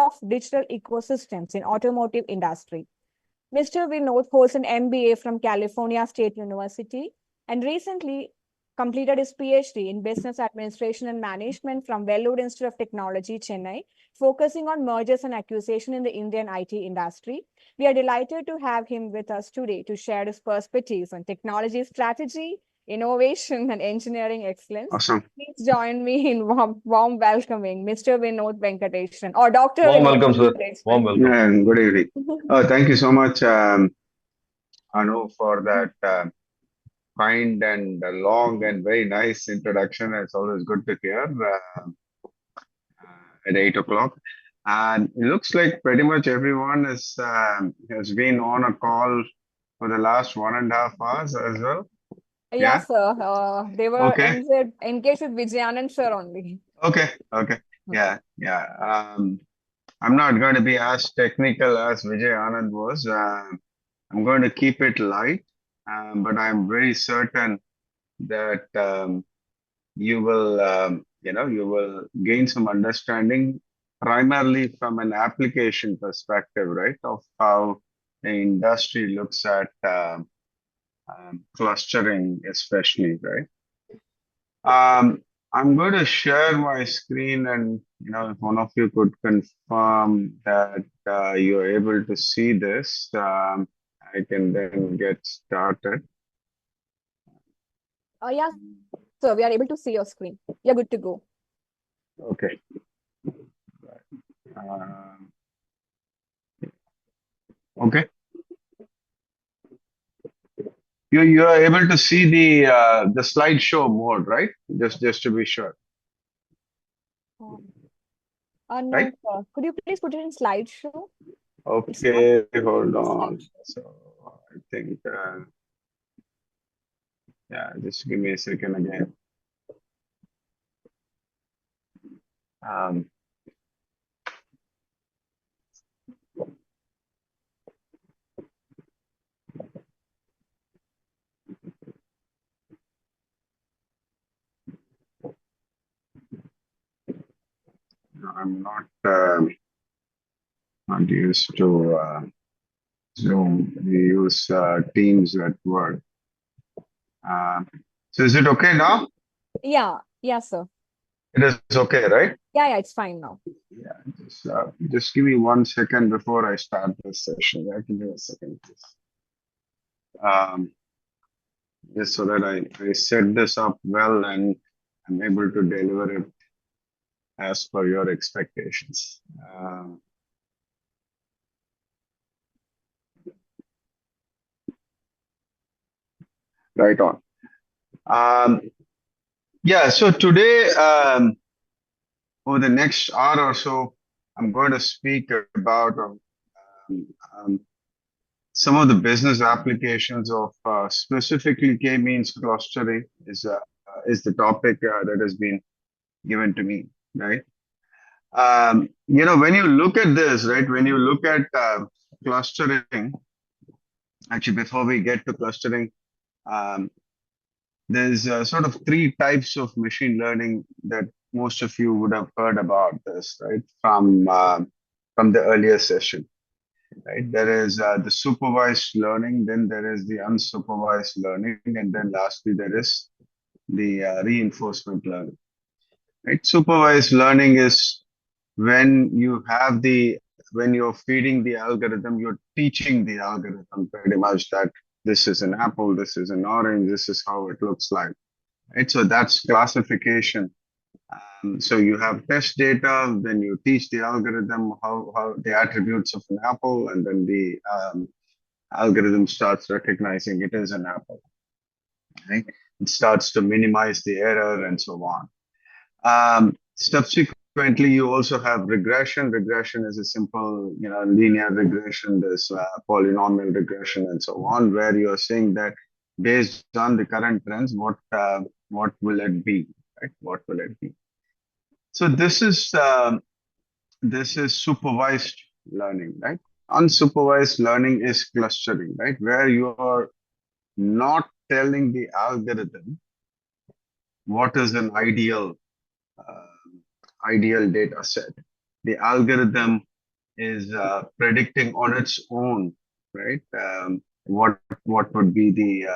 of digital ecosystems in automotive industry. Mr. Vinod holds an MBA from California State University and recently completed his PhD in Business Administration and Management from Vellore Institute of Technology, Chennai, focusing on mergers and acquisition in the Indian IT industry. We are delighted to have him with us today to share his perspectives on technology strategy, innovation, and engineering excellence. Awesome. Please join me in warm welcoming Mr. Vinod Venkatesan or Dr. Warm Vinod welcome, sir. Venkatesan. Warm welcome. Yeah, good evening. Thank you so much, Anu, for that kind and long and very nice introduction. It's always good to hear at 8 o'clock. And it looks like pretty much everyone has been on a call for the last 1.5 hours as well. Yes, sir. They were Okay. engaged with Vijayanand sir only. Okay. Yeah. I'm not going to be as technical as Vijay Anand was. I'm going to keep it light, but I'm very certain that you will gain some understanding, primarily from an application perspective, right, of how the industry looks at clustering, especially, right? I'm going to share my screen, and if one of you could confirm that you're able to see this, I can then get started. Yes, so we are able to see your screen. You're good to go. Okay. Okay. You are able to see the slideshow mode, right? Just to be sure. No, Right? sir. Could you please put it in slideshow? Okay, hold on. So I think, yeah, just give me a second again. I'm not used to Zoom. We use Teams at work. So is it okay now? Yeah, sir. It is okay, right? Yeah, it's fine now. Yeah, just give me 1 second before I start this session. Yeah, give me a second, please. Just so that I set this up well and I'm able to deliver it as per your expectations. Right on. Yeah, so today, over the next hour or so, I'm going to speak about some of the business applications of specifically K-means clustering is the topic that has been given to me, right? When you look at this, right, when you look at clustering, actually, before we get to clustering, there's sort of 3 types of machine learning that most of you would have heard about this, right, from the earlier session, right? There is the supervised learning, then there is the unsupervised learning, and then lastly, there is the reinforcement learning, right? Supervised learning is when you're feeding the algorithm, you're teaching the algorithm pretty much that this is an apple, this is an orange, this is how it looks like, right? So that's classification. So you have test data, then you teach the algorithm how the attributes of an apple, and then the algorithm starts recognizing it as an apple, right? It starts to minimize the error and so on. Subsequently, you also have regression. Regression is a simple, linear regression. There's polynomial regression and so on, where you're saying that based on the current trends, what will it be, right? What will it be? So this is supervised learning, right? Unsupervised learning is clustering, right? Where you are not telling the algorithm what is an ideal data set. The algorithm is predicting on its own, right? What would be the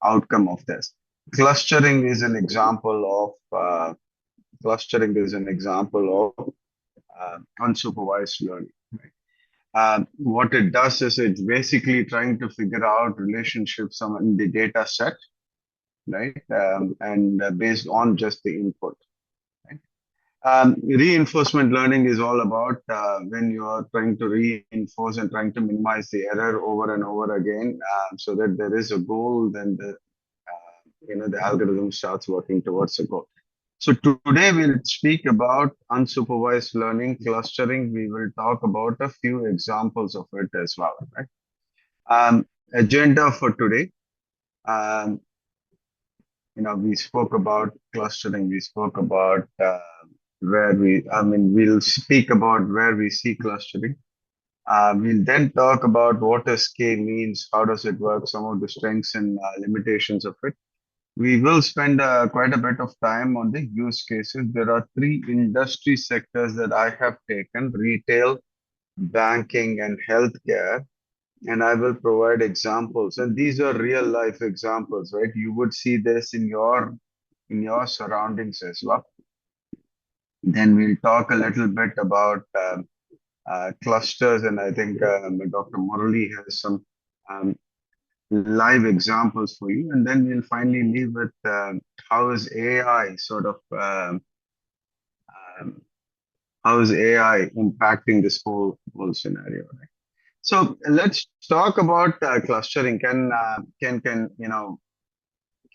outcome of this? Clustering is an example of unsupervised learning. What it does is it's basically trying to figure out relationships in the data set, right? And based on just the input. Right? Reinforcement learning is all about when you are trying to reinforce and trying to minimize the error over and over again, so that there is a goal, then the algorithm starts working towards a goal. So today we'll speak about unsupervised learning clustering. We will talk about a few examples of it as well. Right? Agenda for today. Um, we spoke about clustering. We spoke about we'll speak about where we see clustering. We'll then talk about what a K means, how does it work, some of the strengths and limitations of it. We will spend quite a bit of time on the use cases. There are three industry sectors that I have taken: retail, banking, and healthcare. And I will provide examples. And these are real life examples, right? You would see this in your surroundings as well. Then we'll talk a little bit about clusters, and I think Dr. Murali has some um, live examples for you, and then we'll finally leave with how is AI um, how is AI impacting this whole scenario, right? So let's talk about clustering. Can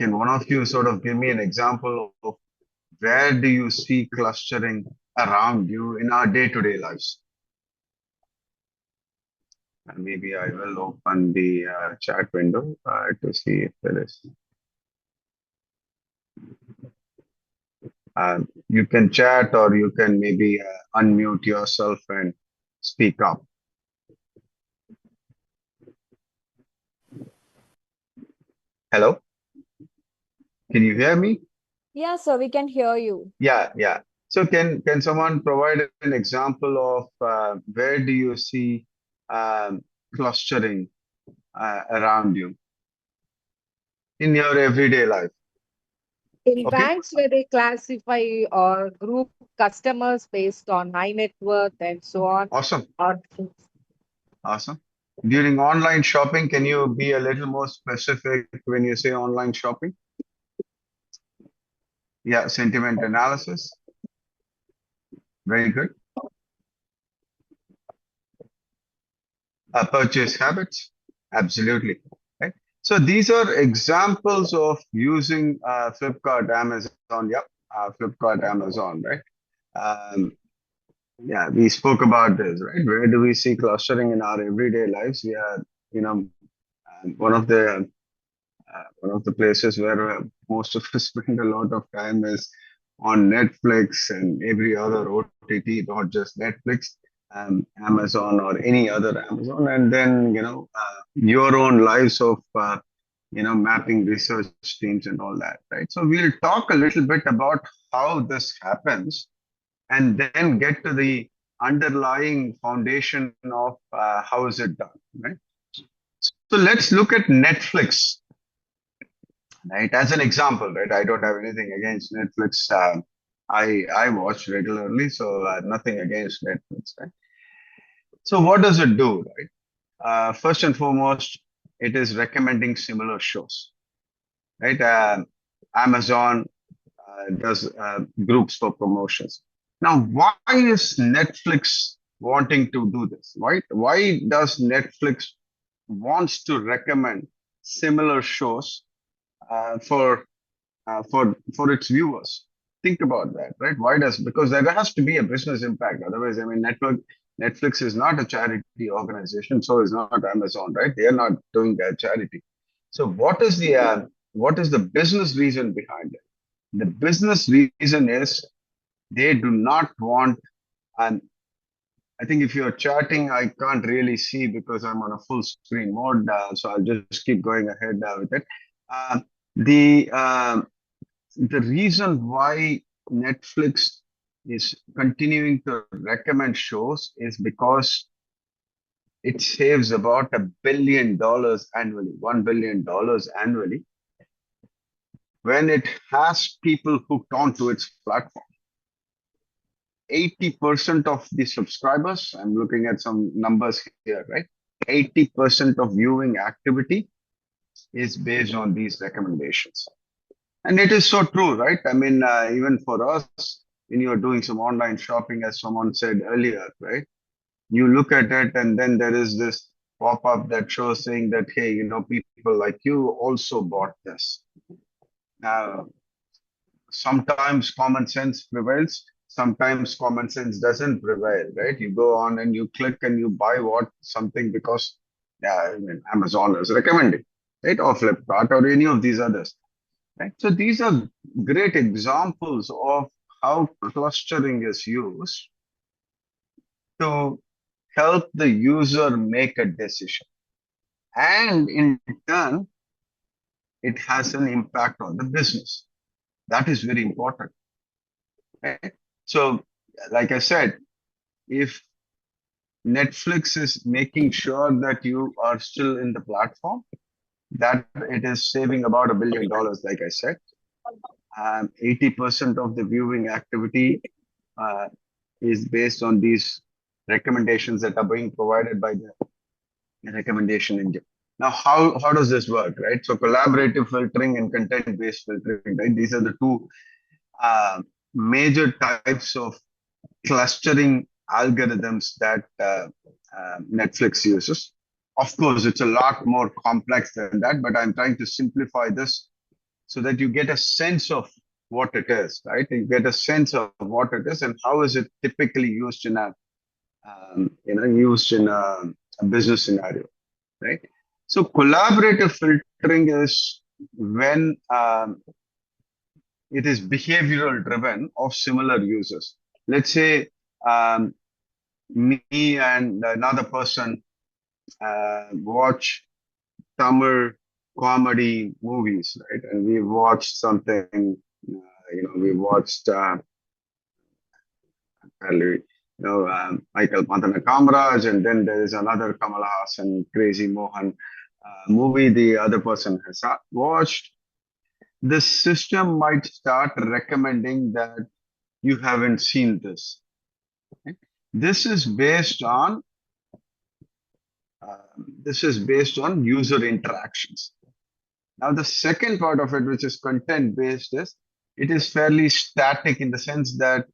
one of you sort of give me an example of where do you see clustering around you in our day-to-day lives? And maybe I will open the chat window to see if there is. You can chat, or you can maybe unmute yourself and speak up. Hello? Can you hear me? Yeah, sir, we can hear you. Yeah. So can someone provide an example of where do you see clustering around you in your everyday life? In Okay, banks where they classify or group customers based on high net worth and so on, awesome. or Awesome. During online shopping, can you be a little more specific when you say online shopping? Yeah, sentiment analysis. Very good. Purchase habits. Absolutely. Right. So these are examples of using Flipkart, Amazon. Yep, Flipkart, Amazon. Right. Yeah, we spoke about this. Right. Where do we see clustering in our everyday lives? We are, one of the places where most of us spend a lot of time is on Netflix and every other OTT, not just Netflix, Amazon or any other Amazon, and then your own lives of mapping research teams and all that, right? So we'll talk a little bit about how this happens, and then get to the underlying foundation of how is it done, right? So let's look at Netflix, right? As an example, right? I don't have anything against Netflix. I watch regularly, so nothing against Netflix, right? So what does it do, right? First and foremost, it is recommending similar shows, right? Amazon does groups for promotions. Now, why is Netflix wanting to do this? Why does Netflix wants to recommend similar shows for its viewers? Think about that, right? Because there has to be a business impact. Otherwise, I mean, Netflix is not a charity organization, so is not Amazon, right? They are not doing their charity. So what is the business reason behind it? The business reason is they do not want, and I think if you're chatting, I can't really see because I'm on a full screen mode, so I'll just keep going ahead with it. Uh, the the reason why Netflix is continuing to recommend shows is because it saves about $1 billion annually, $1 billion annually, when it has people hooked onto its platform. 80% of the subscribers, I'm looking at some numbers here, right? 80% of viewing activity is based on these recommendations. And it is so true, right? I mean, even for us, when you're doing some online shopping, as someone said earlier, right? You look at it and then there is this pop-up that shows saying that, hey, you know, people like you also bought this. Sometimes common sense prevails, sometimes common sense doesn't prevail, right? You go on and you click and you buy something because I mean, Amazon is recommending, right? Or Flipkart or any of these others, right? So these are great examples of how clustering is used to help the user make a decision. And in turn, it has an impact on the business. That is very important. Right? So, like I said, if Netflix is making sure that you are still in the platform, that it is saving about $1 billion, like I said. 80% of the viewing activity is based on these recommendations that are being provided by the recommendation engine. Now, how does this work, right? So collaborative filtering and content-based filtering, right? These are the two major types of clustering algorithms that Netflix uses. Of course, it's a lot more complex than that, but I'm trying to simplify this so that you get a sense of what it is, right? You get a sense of what it is and how is it typically used in a business scenario, right? So collaborative filtering is when it is behavioral driven of similar users. Let's say me and another person watch Tamil comedy movies, right? And we watched something, we watched Michael Pantana Kamraj, and then there is another Kamal Hassan, Crazy Mohan movie the other person has watched. The system might start recommending that you haven't seen this. Okay? This is based on user interactions. Now, the second part of it, which is content-based, is it is fairly static in the sense that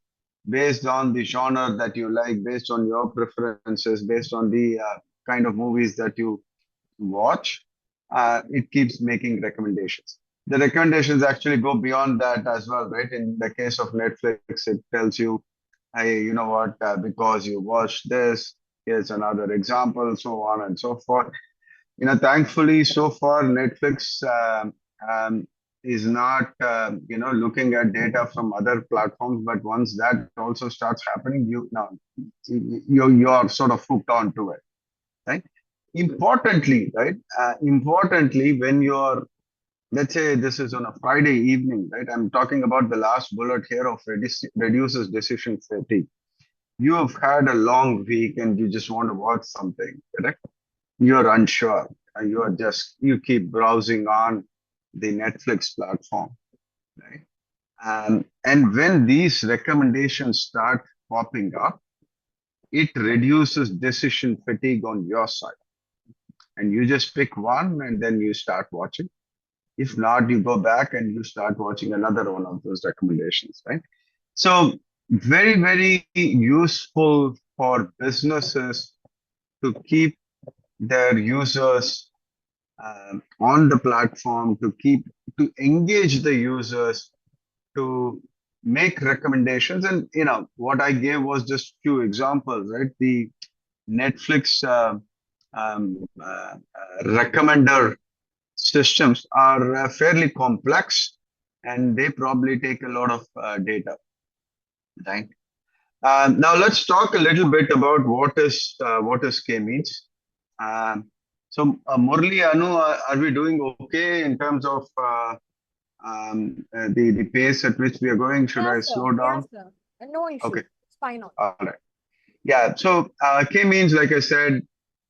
based on the genre that you like, based on your preferences, based on the kind of movies that you watch, it keeps making recommendations. The recommendations actually go beyond that as well, right? In the case of Netflix, it tells you, hey, you know what, because you watched this, here's another example, so on and so forth. Thankfully, so far, Netflix is not, looking at data from other platforms. But once that also starts happening, you're sort of hooked onto it, right? Importantly, right? Importantly, when you're, let's say this is on a Friday evening, right? I'm talking about the last bullet here of reduces decision fatigue. You have had a long week and you just want to watch something, correct? You're unsure. You keep browsing on the Netflix platform, right? And when these recommendations start popping up, it reduces decision fatigue on your side. And you just pick one and then you start watching. If not, you go back and you start watching another one of those recommendations, right? So very, very useful for businesses to keep their users on the platform, to engage the users, to make recommendations. And what I gave was just few examples, right? The Netflix recommender systems are fairly complex, and they probably take a lot of data, right? Now let's talk a little bit about what is K-means. So Murli, Anu, are we doing okay in terms of the pace at which we are going? Should I slow down? Yes, sir. No issue. Okay. It's fine. All right. Yeah. So K-means, like I said,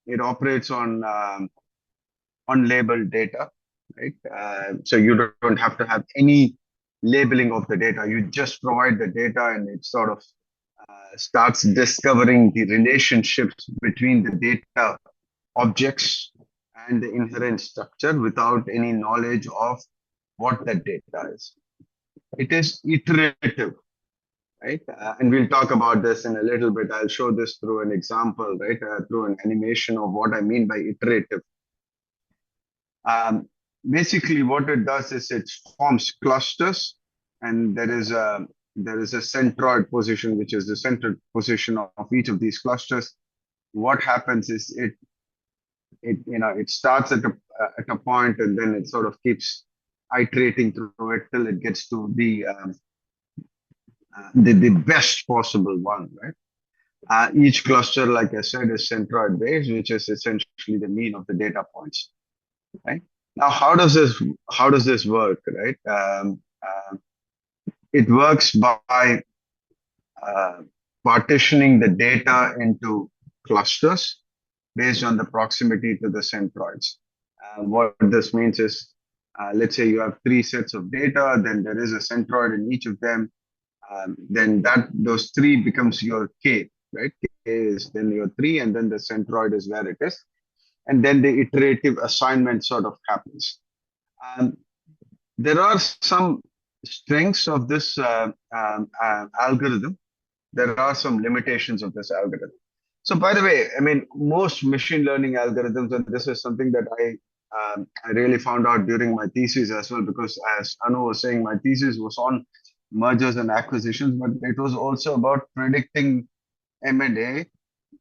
it operates on unlabeled data, right? So you don't have to have any labeling of the data. You just provide the data, and it sort of starts discovering the relationships between the data objects and the inherent structure without any knowledge of what that data is. It is iterative, right? And we'll talk about this in a little bit. I'll show this through an example, right? Through an animation of what I mean by iterative. Basically, what it does is it forms clusters, and there is a centroid position, which is the central position of each of these clusters. What happens is it starts at a point, and then it sort of keeps iterating through it till it gets to the best possible one, right? Each cluster, like I said, is centroid based, which is essentially the mean of the data points, right? Now, how does this work, right? It works by partitioning the data into clusters based on the proximity to the centroids. What this means is, let's say you have 3 sets of data, then there is a centroid in each of them. Then those 3 becomes your K, right? K is then your 3, and then the centroid is where it is. And then the iterative assignment sort of happens. There are some strengths of this algorithm. There are some limitations of this algorithm. So, by the way, I mean, most machine learning algorithms, and this is something that I really found out during my thesis as well, because as Anu was saying, my thesis was on mergers and acquisitions, but it was also about predicting M&A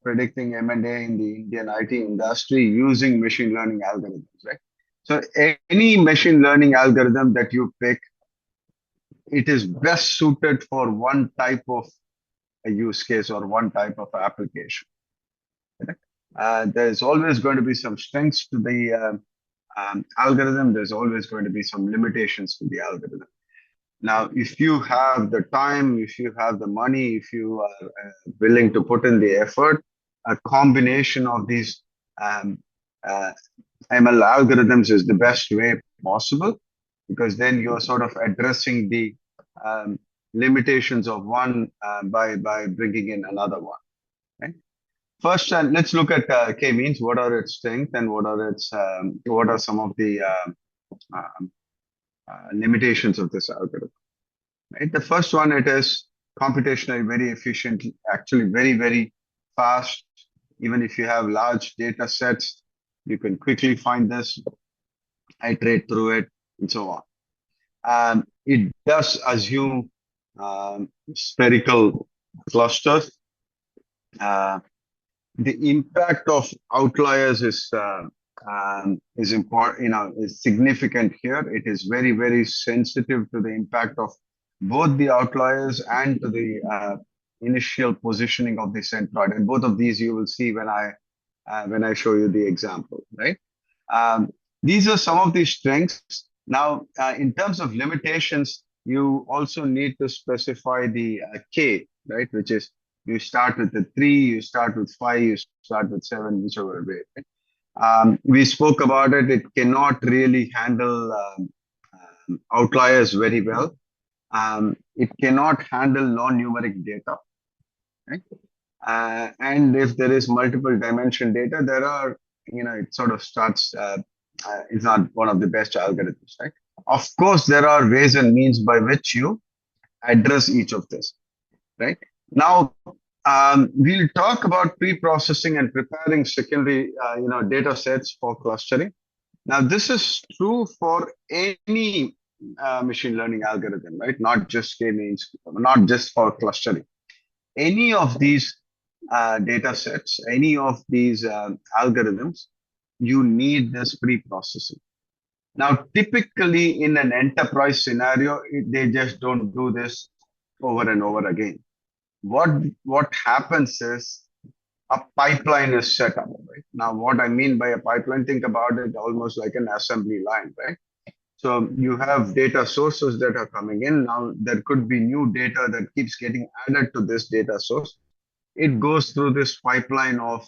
in the Indian IT industry using machine learning algorithms, right? So any machine learning algorithm that you pick, it is best suited for one type of a use case or one type of application. There's always going to be some strengths to the algorithm. There's always going to be some limitations to the algorithm. Now, if you have the time, if you have the money, if you are willing to put in the effort, a combination of these ML algorithms is the best way possible, because then you're sort of addressing the limitations of one by bringing in another one. Right? First, let's look at k-means. What are its strengths and what are some of the limitations of this algorithm? Right. The first one, it is computationally very efficient, actually very, very fast. Even if you have large data sets, you can quickly find this, iterate through it, and so on. It does assume spherical clusters. The impact of outliers is important, is significant here. It is very, very sensitive to the impact of both the outliers and to the initial positioning of the centroid. And both of these you will see when I show you the example, right? These are some of the strengths. Now, in terms of limitations, you also need to specify the K, right? Which is, you start with the 3, you start with 5, you start with 7, whichever way. Right? We spoke about it. It cannot really handle outliers very well. It cannot handle non-numeric data. Right? And if there is multiple dimension data, there are, it sort of starts, it's not one of the best algorithms, right? Of course, there are ways and means by which you address each of this, right? Now, we'll talk about pre-processing and preparing secondary, data sets for clustering. Now, this is true for any machine learning algorithm, right? Not just k-means, not just for clustering. Any of these data sets, any of these algorithms, you need this pre-processing. Now, typically in an enterprise scenario, they just don't do this over and over again. What happens is a pipeline is set up, right? Now, what I mean by a pipeline, think about it almost like an assembly line, right? So you have data sources that are coming in. Now, there could be new data that keeps getting added to this data source. It goes through this pipeline of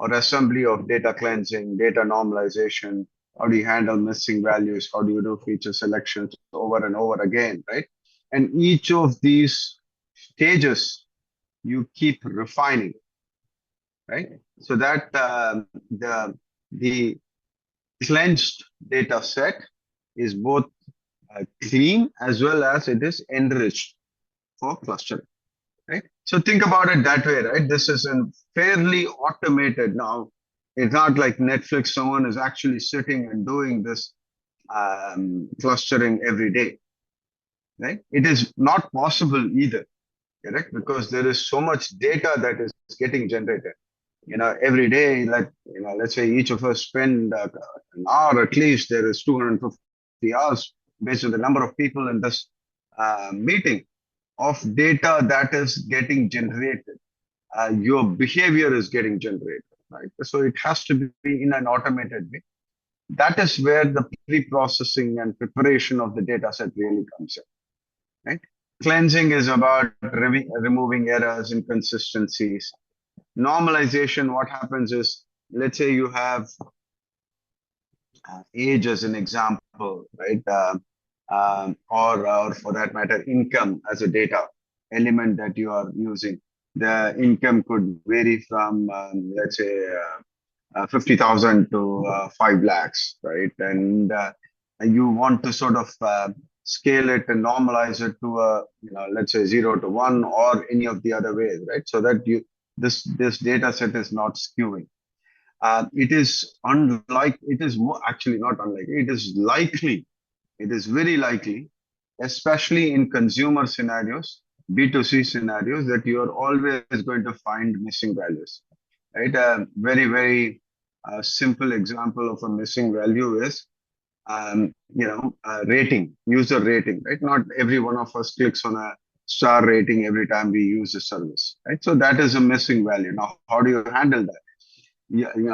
or assembly of data cleansing, data normalization. How do you handle missing values? How do you do feature selections over and over again, right? And each of these stages, you keep refining, right? So that the cleansed data set is both clean as well as it is enriched for clustering, right? So think about it that way, right? This is fairly automated now. It's not like Netflix, someone is actually sitting and doing this clustering every day, right? It is not possible either, correct? Because there is so much data that is getting generated. Every day, let's say each of us spend an hour at least, there is 250 hours based on the number of people in this meeting of data that is getting generated. Your behavior is getting generated, right? So it has to be in an automated way. That is where the pre-processing and preparation of the data set really comes in, right? Cleansing is about removing errors, inconsistencies. Normalization, what happens is, let's say you have age as an example, right? Or for that matter, income as a data element that you are using. The income could vary from, let's say, 50,000 to 5 lakhs, right? And you want to sort of scale it and normalize it to let's say 0 to 1 or any of the other ways, right? So that this data set is not skewing. It is actually not unlikely. It is likely. It is very likely, especially in consumer scenarios, B2C scenarios, that you are always going to find missing values, right? A very, very simple example of a missing value is, rating, user rating, right? Not every one of us clicks on a star rating every time we use a service, right? So that is a missing value. Now, how do you handle that?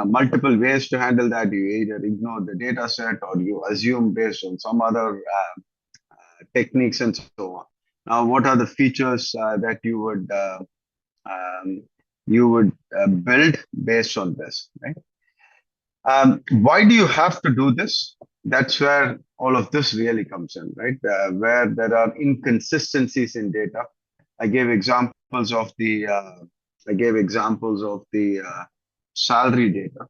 Multiple ways to handle that. You either ignore the data set or you assume based on some other techniques and so on. Now, what are the features that you would build based on this, right? Why do you have to do this? That's where all of this really comes in, right? Where there are inconsistencies in data. I gave examples of the salary data,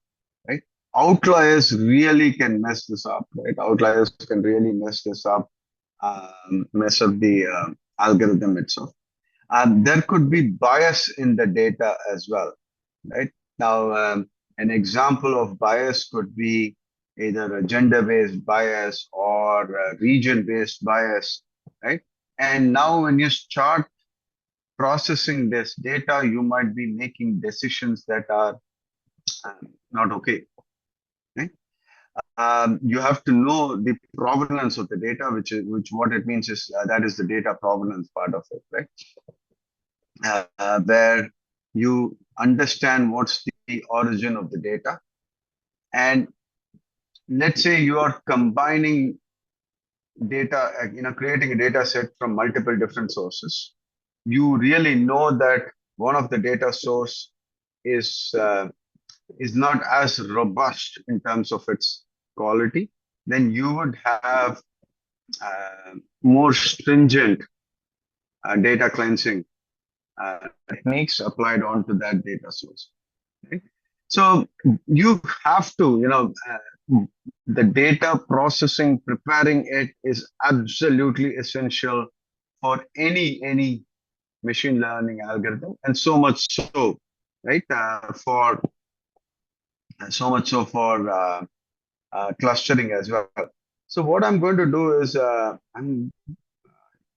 right? Outliers really can mess this up, right? Outliers can really mess this up, mess up the algorithm itself. There could be bias in the data as well, right? Now, an example of bias could be either a gender-based bias or a region-based bias, right? And now when you start processing this data, you might be making decisions that are not okay, right? You have to know the provenance of the data, which what it means is that is the data provenance part of it, right? Where you understand what's the origin of the data. And let's say you are combining data, creating a data set from multiple different sources. You really know that one of the data source is not as robust in terms of its quality. Then you would have more stringent data cleansing techniques applied onto that data source. Right? So you have to, the data processing, preparing it is absolutely essential for any machine learning algorithm, and so much so, right? For clustering as well. So what I'm going to do is, I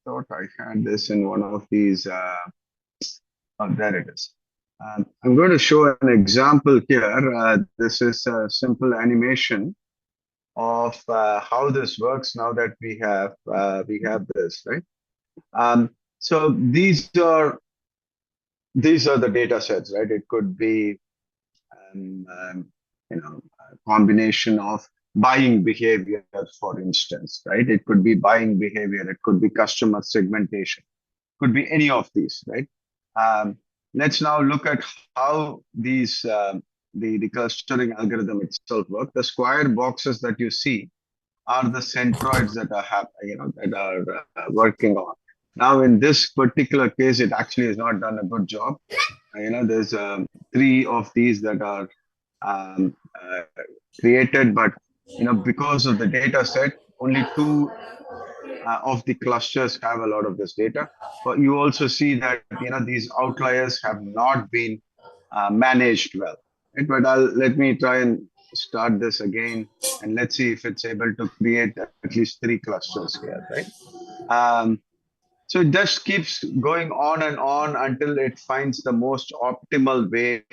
thought I had this in one of these. Oh, there it is. I'm going to show an example here. This is a simple animation of how this works now that we have this, right? So these are the data sets, right? It could be a combination of buying behavior, for instance, right? It could be buying behavior. It could be customer segmentation. Could be any of these, right? Let's now look at how these the clustering algorithm itself works. The square boxes that you see are the centroids that are that are working on. Now, in this particular case, it actually has not done a good job. There's three of these that are um, uh, created, but because of the data set, only two of the clusters have a lot of this data. But you also see that these outliers have not been managed well. Right? But let me try and start this again, and let's see if it's able to create at least three clusters here, right? So it just keeps going on and on until it finds the most optimal way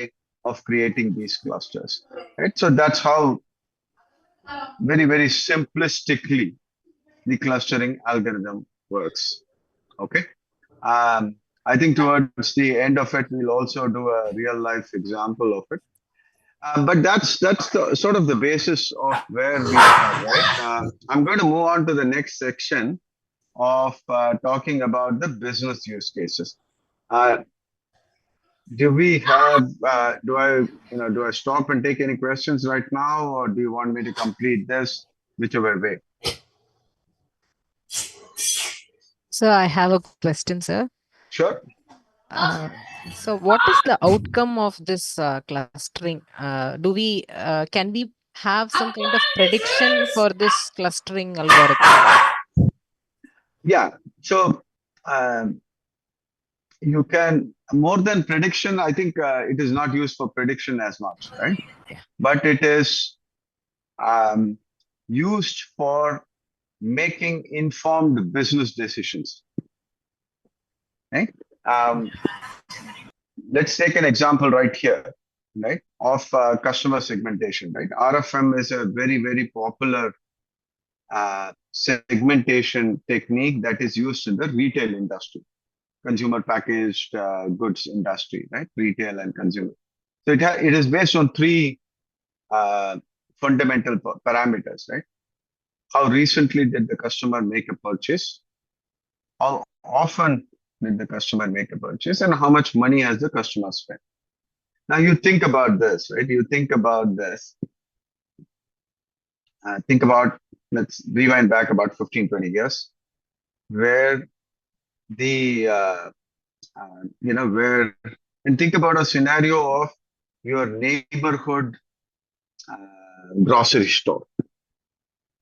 of creating these clusters, right? So that's how very, very simplistically the clustering algorithm works. Okay. Um, I think towards the end of it, we'll also do a real life example of it. But that's the sort of the basis of where we are, right? I'm going to move on to the next section of talking about the business use cases. Uh, do we have? Do I stop and take any questions right now, or do you want me to complete this, whichever way? So I have a question, sir. Sure. Uh, so what is the outcome of this clustering? Do we can we have some kind of prediction for this clustering algorithm? Yeah. So um, you can more than prediction. I think it is not used for prediction as much, right? Yeah. But it is um, used for making informed business decisions. Right? Um, let's take an example right here, right, of customer segmentation. Right, RFM is a very, very popular segmentation technique that is used in the retail industry, consumer packaged goods industry, right, retail and consumer. So it is based on three uh, fundamental parameters, right? How recently did the customer make a purchase? How often did the customer make a purchase? And how much money has the customer spent? Now you think about this, right? You think about this. Think about, let's rewind back about 15, 20 years, where the, where, and think about a scenario of your neighborhood grocery store,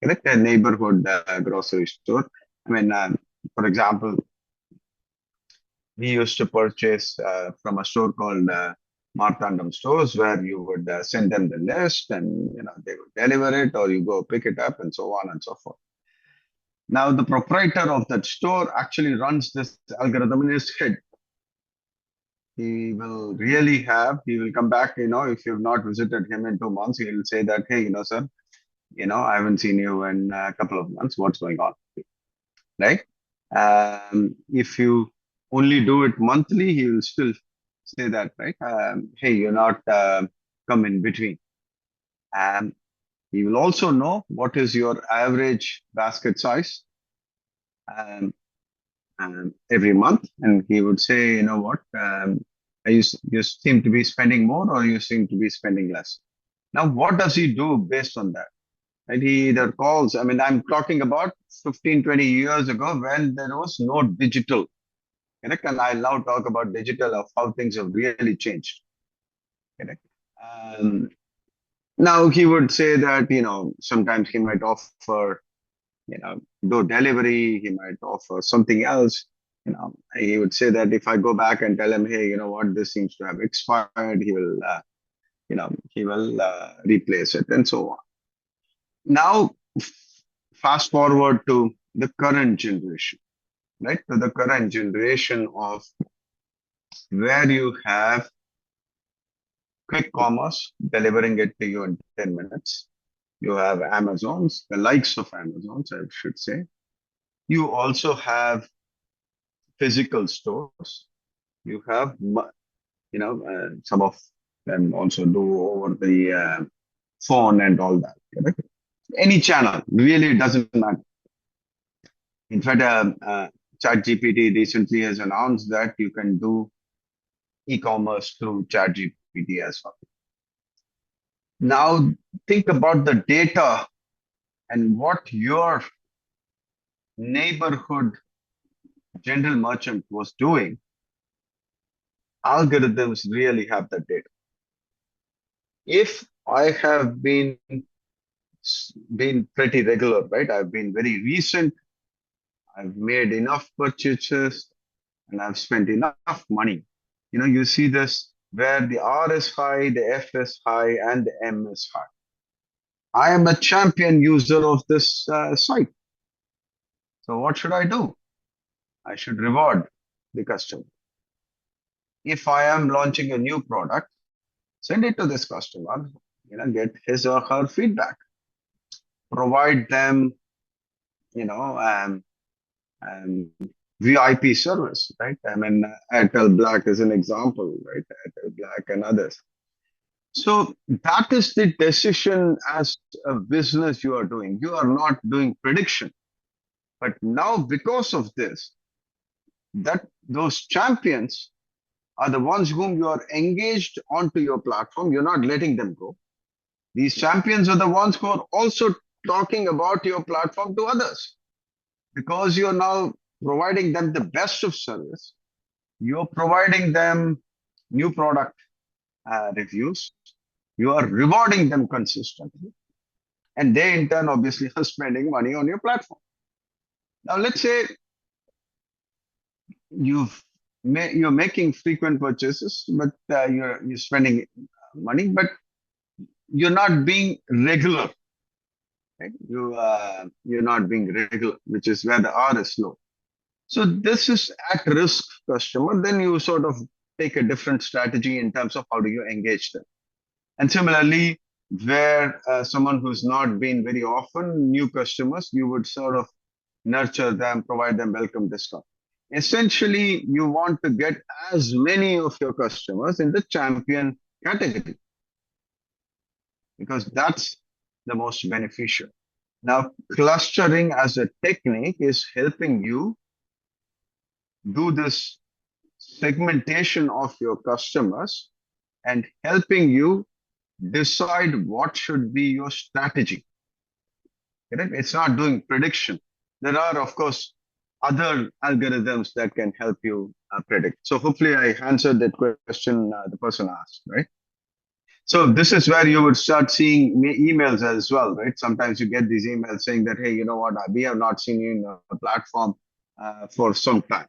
correct? A neighborhood grocery store. I mean, for example, we used to purchase from a store called Marthandam stores, where you would send them the list, and they would deliver it, or you go pick it up, and so on and so forth. Now, the proprietor of that store actually runs this algorithm in his head. He will come back, if you've not visited him in 2 months, he will say that, hey, sir, I haven't seen you in a couple of months. What's going on? Right? If you only do it monthly, he will still say that, right? Hey, you're not come in between. And he will also know what is your average basket size every month. And he would say, you know what, you seem to be spending more, or you seem to be spending less. Now, what does he do based on that? Right? He either calls, I mean, I'm talking about 15, 20 years ago when there was no digital. Correct? And I'll now talk about digital, of how things have really changed. Correct? Um, Now he would say that, sometimes he might offer, do delivery, he might offer something else. He would say that if I go back and tell him, hey, this seems to have expired, he will replace it, and so on. Now, fast forward to the current generation, right? To the current generation of where you have quick commerce delivering it to you in 10 minutes. You have Amazons, the likes of Amazons, I should say. You also have physical stores. You have, some of them also do over the phone and all that. Correct? Any channel, really doesn't matter. In fact, ChatGPT recently has announced that you can do e-commerce through ChatGPT as well. Now think about the data and what your neighborhood general merchant was doing. Algorithms really have that data. If I have been pretty regular, right? I've been very recent. I've made enough purchases and I've spent enough money. You see this where the R is high, the F is high, and the M is high. I am a champion user of this site. So what should I do? I should reward the customer. If I am launching a new product, send it to this customer, get his or her feedback, provide them, you know, um, VIP service, right? I mean, Airtel Black is an example, right? Airtel Black and others. So that is the decision as a business you are doing. You are not doing prediction. But now, because of this, that those champions are the ones whom you are engaged onto your platform. You're not letting them go. These champions are the ones who are also talking about your platform to others because you're now providing them the best of service. You're providing them new product reviews. You are rewarding them consistently. And they, in turn, obviously are spending money on your platform. Now, let's say you're making frequent purchases, but you're spending money, but you're not being regular. Right? You're not being regular, which is where the R is low. So this is at risk customer. Then you sort of take a different strategy in terms of how do you engage them. And similarly, where someone who's not been very often, new customers, you would sort of nurture them, provide them welcome discount. Essentially, you want to get as many of your customers in the champion category because that's the most beneficial. Now, clustering as a technique is helping you do this segmentation of your customers and helping you decide what should be your strategy. Correct? It's not doing prediction. There are, of course, other algorithms that can help you predict. So hopefully I answered that question the person asked, right? So this is where you would start seeing emails as well, right? Sometimes you get these emails saying that, hey, you know what, we have not seen you in a platform for some time.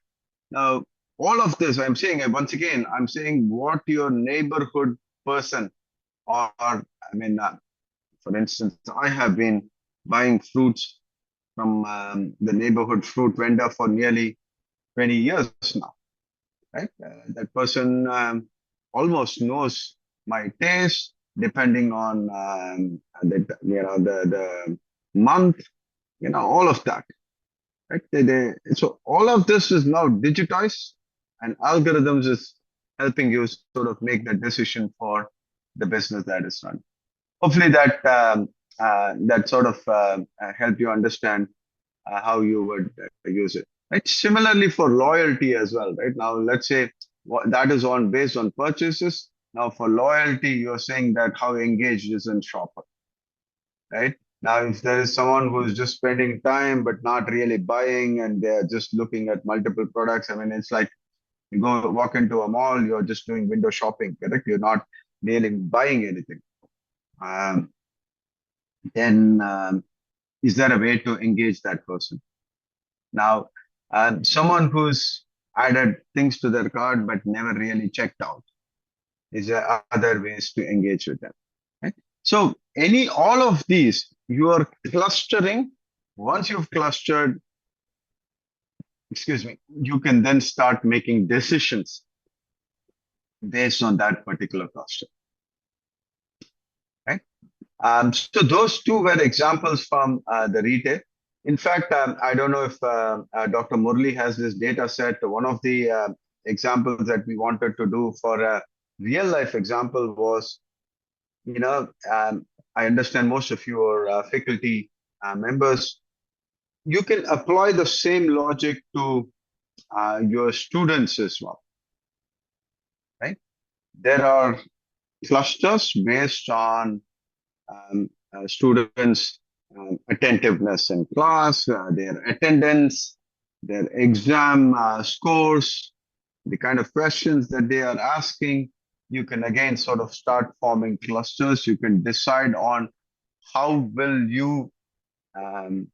Now, all of this, I'm saying, once again, I'm saying what your neighborhood person or I mean, for instance, I have been buying fruits from the neighborhood fruit vendor for nearly 20 years now, right? That person almost knows my taste, depending on the month, all of that, right? So all of this is now digitized, and algorithms is helping you sort of make that decision for the business that is run. Hopefully that sort of help you understand how you would use it. Right. Similarly for loyalty as well. Right. Now let's say that is on based on purchases. Now for loyalty, you're saying that how engaged is in shopper. Right. Now if there is someone who's just spending time but not really buying and they're just looking at multiple products, I mean it's like you go walk into a mall, you're just doing window shopping, correct? You're not really buying anything. Then is there a way to engage that person? Now, someone who's added things to their cart but never really checked out, is there other ways to engage with them? Right? So all of these, you are clustering. Once you've clustered, you can then start making decisions based on that particular cluster. Right? So those two were examples from the retail. In fact, I don't know if Dr. Murli has this data set. One of the examples that we wanted to do for a real life example was, I understand most of you are faculty members. You can apply the same logic to your students as well, right? There are clusters based on students' attentiveness in class, their attendance, their exam scores, the kind of questions that they are asking. You can again sort of start forming clusters. You can decide on how will you um,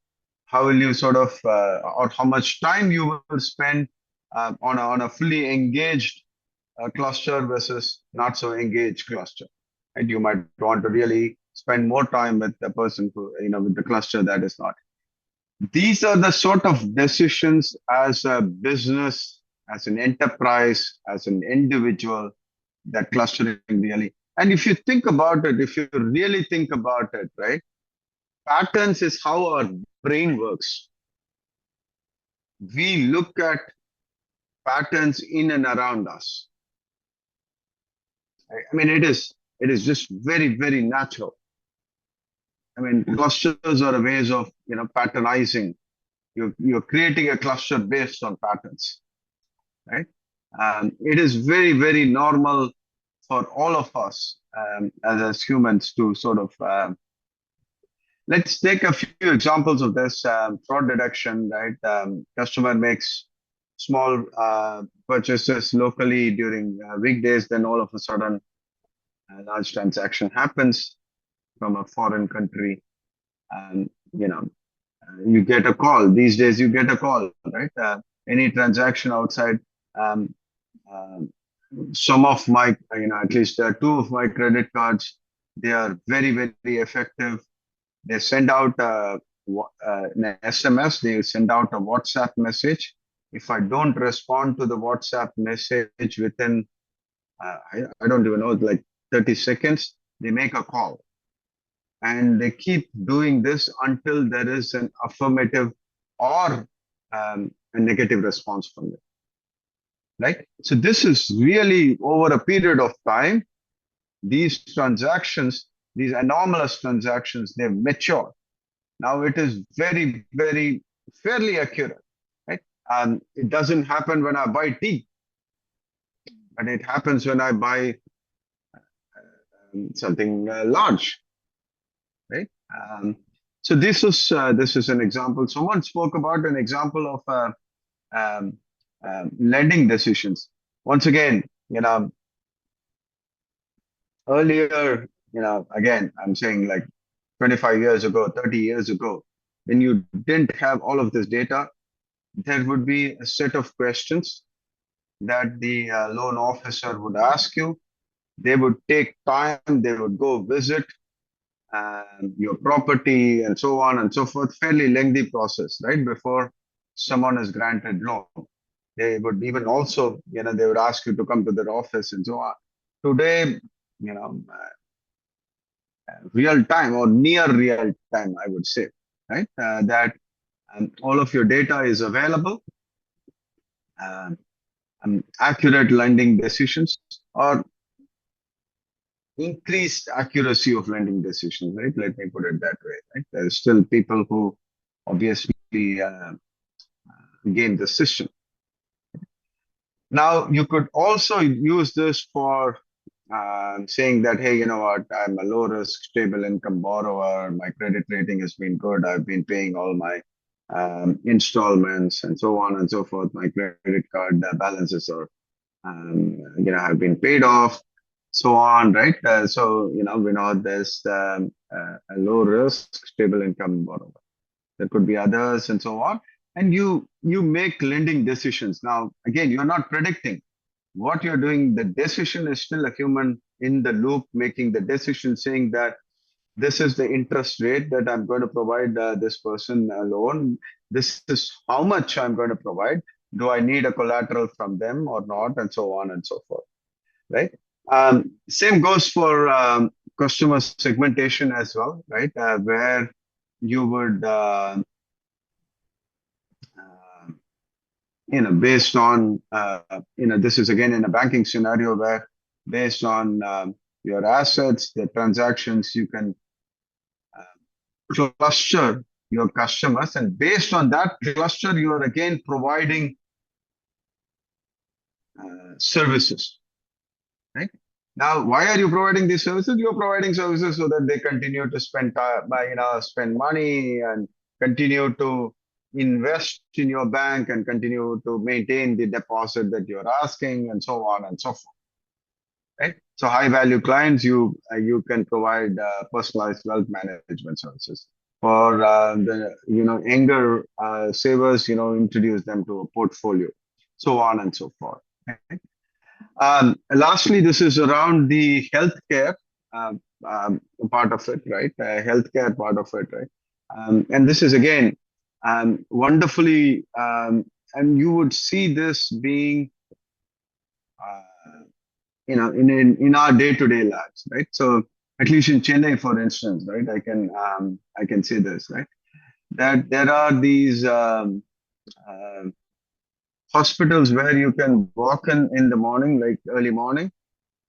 sort of or how much time you will spend on a fully engaged cluster versus not so engaged cluster. And you might want to really spend more time with the person who, with the cluster that is not. These are the sort of decisions as a business, as an enterprise, as an individual, that clustering really. And if you think about it, if you really think about it, right, patterns is how our brain works. We look at patterns in and around us. I mean, it is just very, very natural. I mean, clusters are ways of patternizing. You're creating a cluster based on patterns, right? It is very, very normal for all of us as humans to sort of let's take a few examples of this. Fraud detection, right? Customer makes small purchases locally during weekdays, then all of a sudden a large transaction happens from a foreign country, and you get a call. These days you get a call, right? Any transaction outside. Um, some of my, at least two of my credit cards, they are very, very effective. They send out an SMS, they send out a WhatsApp message. If I don't respond to the WhatsApp message within, I don't even know, like 30 seconds, they make a call. And they keep doing this until there is an affirmative or a negative response from them. Right? So this is really over a period of time, these transactions, these anomalous transactions, they mature. Now it is very, very fairly accurate, right? It doesn't happen when I buy tea, but it happens when I buy something large, right? So this is an example. Someone spoke about an example of lending decisions. Once again, earlier, again, I'm saying like 25 years ago, 30 years ago, when you didn't have all of this data, there would be a set of questions that the loan officer would ask you. They would take time, they would go visit your property and so on and so forth. Fairly lengthy process, right? Before someone is granted loan. They would even also, they would ask you to come to their office and so on. Today, real time or near real time, I would say, right? That all of your data is available. Accurate lending decisions or increased accuracy of lending decisions, right? Let me put it that way, right? There's still people who obviously game the system. Now, you could also use this for saying that, hey, you know what, I'm a low risk, stable income borrower. My credit rating has been good. I've been paying all my installments and so on and so forth. My credit card balances are, have been paid off, so on, right? So, we know there's a low risk, stable income borrower. There could be others and so on. And you make lending decisions. Now, again, you're not predicting what you're doing. The decision is still a human in the loop making the decision, saying that this is the interest rate that I'm going to provide this person a loan. This is how much I'm going to provide. Do I need a collateral from them or not? And so on and so forth, right? Same goes for customer segmentation as well, right? Where you would based on, this is again in a banking scenario where based on your assets, the transactions, you can cluster your customers. And based on that cluster, you are again providing services, right? Now, why are you providing these services? You're providing services so that they continue to spend time, spend money and continue to invest in your bank and continue to maintain the deposit that you're asking and so on and so forth. Right? So high value clients, you can provide personalized wealth management services. For the younger savers, introduce them to a portfolio, so on and so forth. Right? Lastly, this is around the healthcare um, part of it, right? Healthcare part of it, right? And this is again wonderfully, and you would see this being, uh, in our day-to-day lives, right? So at least in Chennai, for instance, right? I can say this, right? That there are these uh, hospitals where you can walk in the morning, like early morning,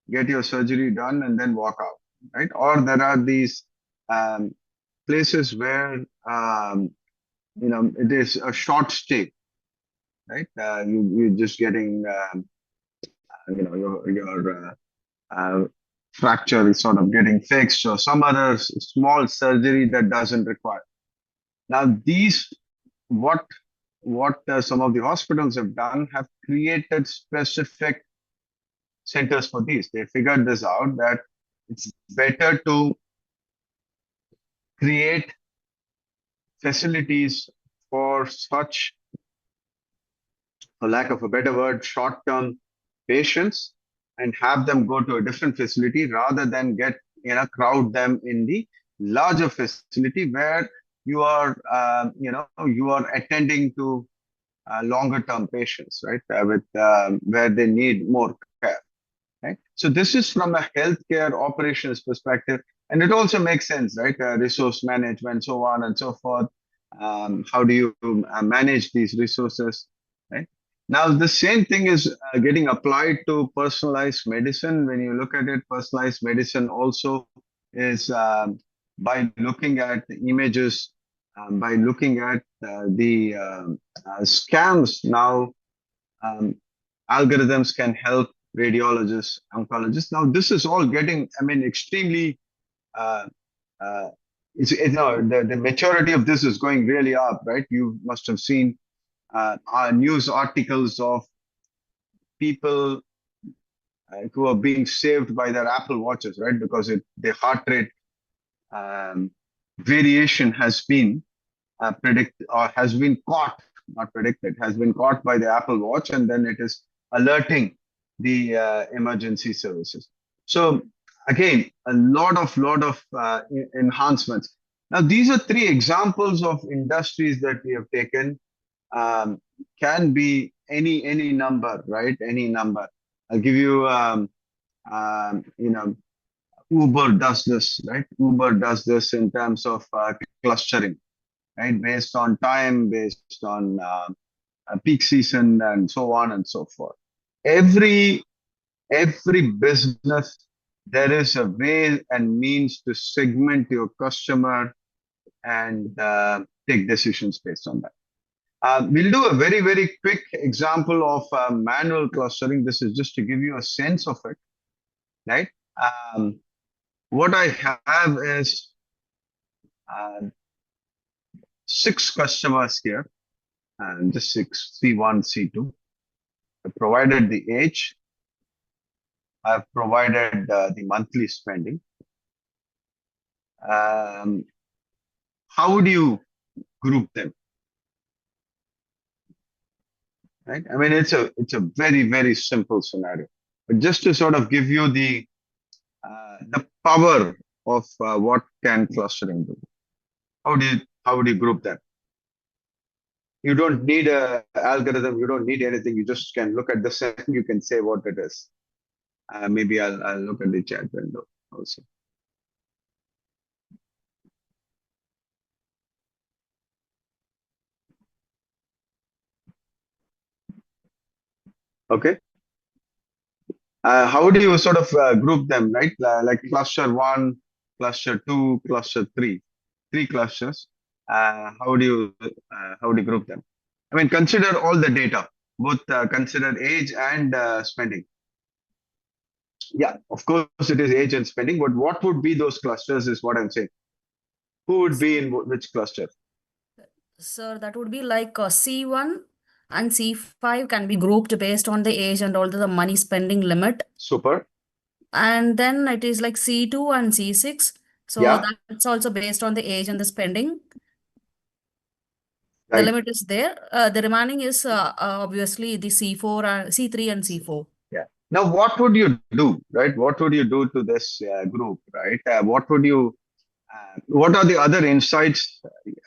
get your surgery done and then walk out, right? Or there are these um, places where it is a short stay, right? You're just getting your fracture is sort of getting fixed, or some other small surgery that doesn't require. Now these what some of the hospitals have done have created specific centers for these. They figured this out that it's better to create facilities for such, for lack of a better word, short-term patients and have them go to a different facility rather than crowd them in the larger facility where you are attending to longer term patients, right? With where they need more care. Right? So this is from a healthcare operations perspective, and it also makes sense, right? Resource management, so on and so forth. How do you manage these resources, right? Now, the same thing is getting applied to personalized medicine. When you look at it, personalized medicine also is by looking at the images, by looking at the scans now. Um, Algorithms can help radiologists, oncologists. Now, this is all getting, extremely, uh, uh, the maturity of this is going really up, right? You must have seen news articles of people who are being saved by their Apple watches, right? Because the heart rate um, variation has been has been caught, not predicted, has been caught by the Apple Watch, and then it is alerting the emergency services. So again, a lot of enhancements. Now, these are three examples of industries that we have taken. Um, can be any number, right? Any number. I'll give you, Uber does this, right? Uber does this in terms of clustering, right? Based on time, based on peak season, and so on and so forth. Every business, there is a way and means to segment your customer and take decisions based on that. We'll do a very quick example of manual clustering. This is just to give you a sense of it, right? What I have is uh, 6 customers here, and just 6, C1, C2. I provided the age. I've provided the monthly spending. How would you group them? Right? It's a very simple scenario, but just to sort of give you the power of what can clustering do. How would you group them? You don't need a algorithm. You don't need anything. You just can look at the set. You can say what it is. Maybe I'll look at the chat window also. Okay. How do you sort of group them, right? Like cluster 1, cluster 2, cluster 3, 3 clusters. How do you group them? Consider all the data, both consider age and spending. Yeah, of course it is age and spending, but what would be those clusters is what I'm saying. Who would be in which cluster? Sir, that would be like C1 and C5 can be grouped based on the age and also the money spending limit. Super. And then it is like C2 and C6. So Yeah. that's also based on the age and the spending. The Right. limit is there. The remaining is obviously the C4 and C3 and C4. Yeah. Now, what would you do, right? What would you do to this group, right? What would you? What are the other insights?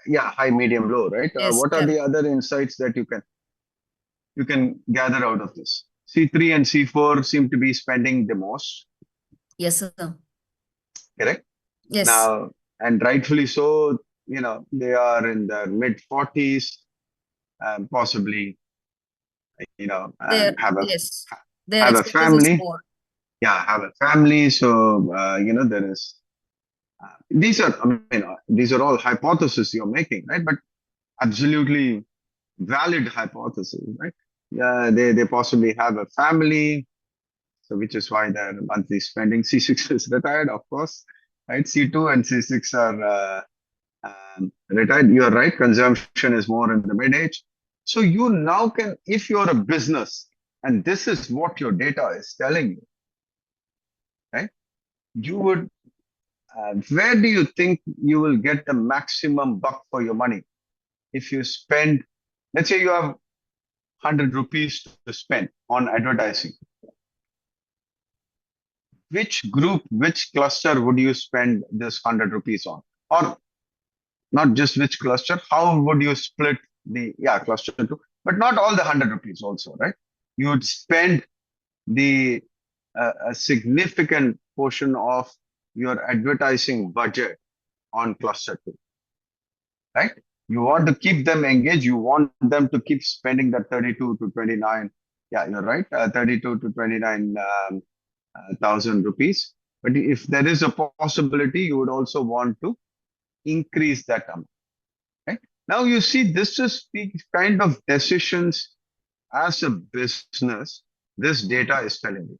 Yeah, high, medium, low, right? Yes, What are correct. the other insights that you can gather out of this? C3 and C4 seem to be spending the most, Yes, sir. correct? Yes. Now, and rightfully so, they are in their mid 40s, possibly, Their have a yes. Their have a expenses is family. more. Yeah, have a family. So, there is. These are, these are all hypotheses you're making, right? But absolutely valid hypothesis, right? Yeah, they possibly have a family, so which is why their monthly spending. C6 is retired, of course, right? C2 and C6 are retired. You're right. Consumption is more in the mid age. So you now can, if you're a business, and this is what your data is telling you, right? You would. Where do you think you will get the maximum buck for your money? If you spend, let's say you have 100 rupees to spend on advertising, which group, which cluster would you spend this 100 rupees on? Or not just which cluster, how would you split the, cluster two, but not all the 100 rupees also, right? You would spend the a significant portion of your advertising budget on cluster two, right? You want to keep them engaged. You want them to keep spending that 32 to 29. Yeah, you're right. 32 to 29,000 rupees. But if there is a possibility, you would also want to increase that amount. Right? Now you see, this is the kind of decisions as a business this data is telling you.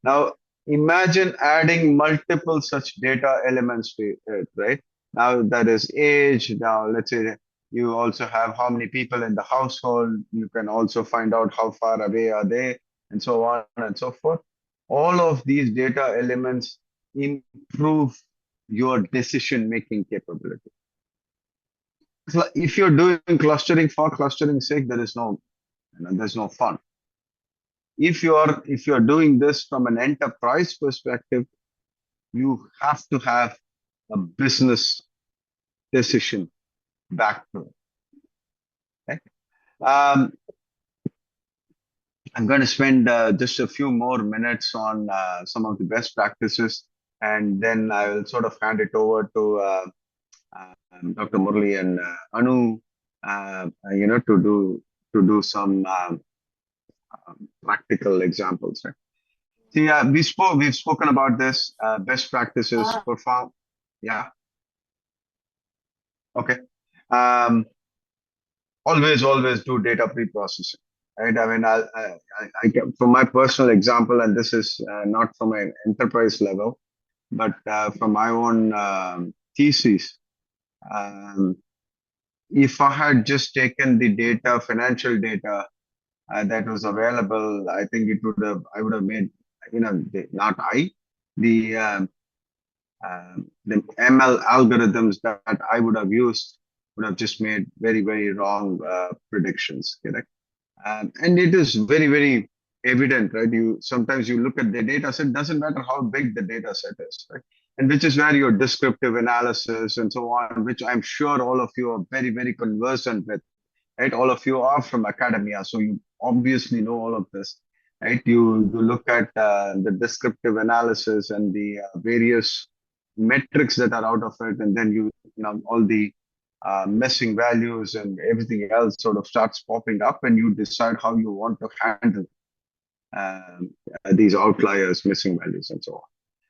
Now imagine adding multiple such data elements to it, right? Now that is age. Now let's say you also have how many people in the household. You can also find out how far away are they, and so on and so forth. All of these data elements improve your decision-making capability. So if you're doing clustering for clustering's sake, there's no fun. If you're doing this from an enterprise perspective, you have to have a business decision back to it. Okay? I'm going to spend just a few more minutes on some of the best practices, and then I will sort of hand it over to Dr. Murli and Anu, to do some practical examples. Right? See, we've spoken about this best practices perform. Yeah. Okay. Always do data pre-processing. Right. I mean, I from my personal example, and this is not from an enterprise level, but from my own thesis. If I had just taken the data, financial data that was available, I think I would have made, not I, the the ML algorithms that I would have used would have just made very, very wrong predictions, correct? And it is very, very evident, right? Sometimes you look at the data set, doesn't matter how big the data set is, right? And which is where your descriptive analysis and so on, which I'm sure all of you are very, very conversant with, right? All of you are from academia, so you obviously know all of this, right? You look at the descriptive analysis and the various metrics that are out of it, and then all the missing values and everything else sort of starts popping up, and you decide how you want to handle these outliers, missing values, and so on.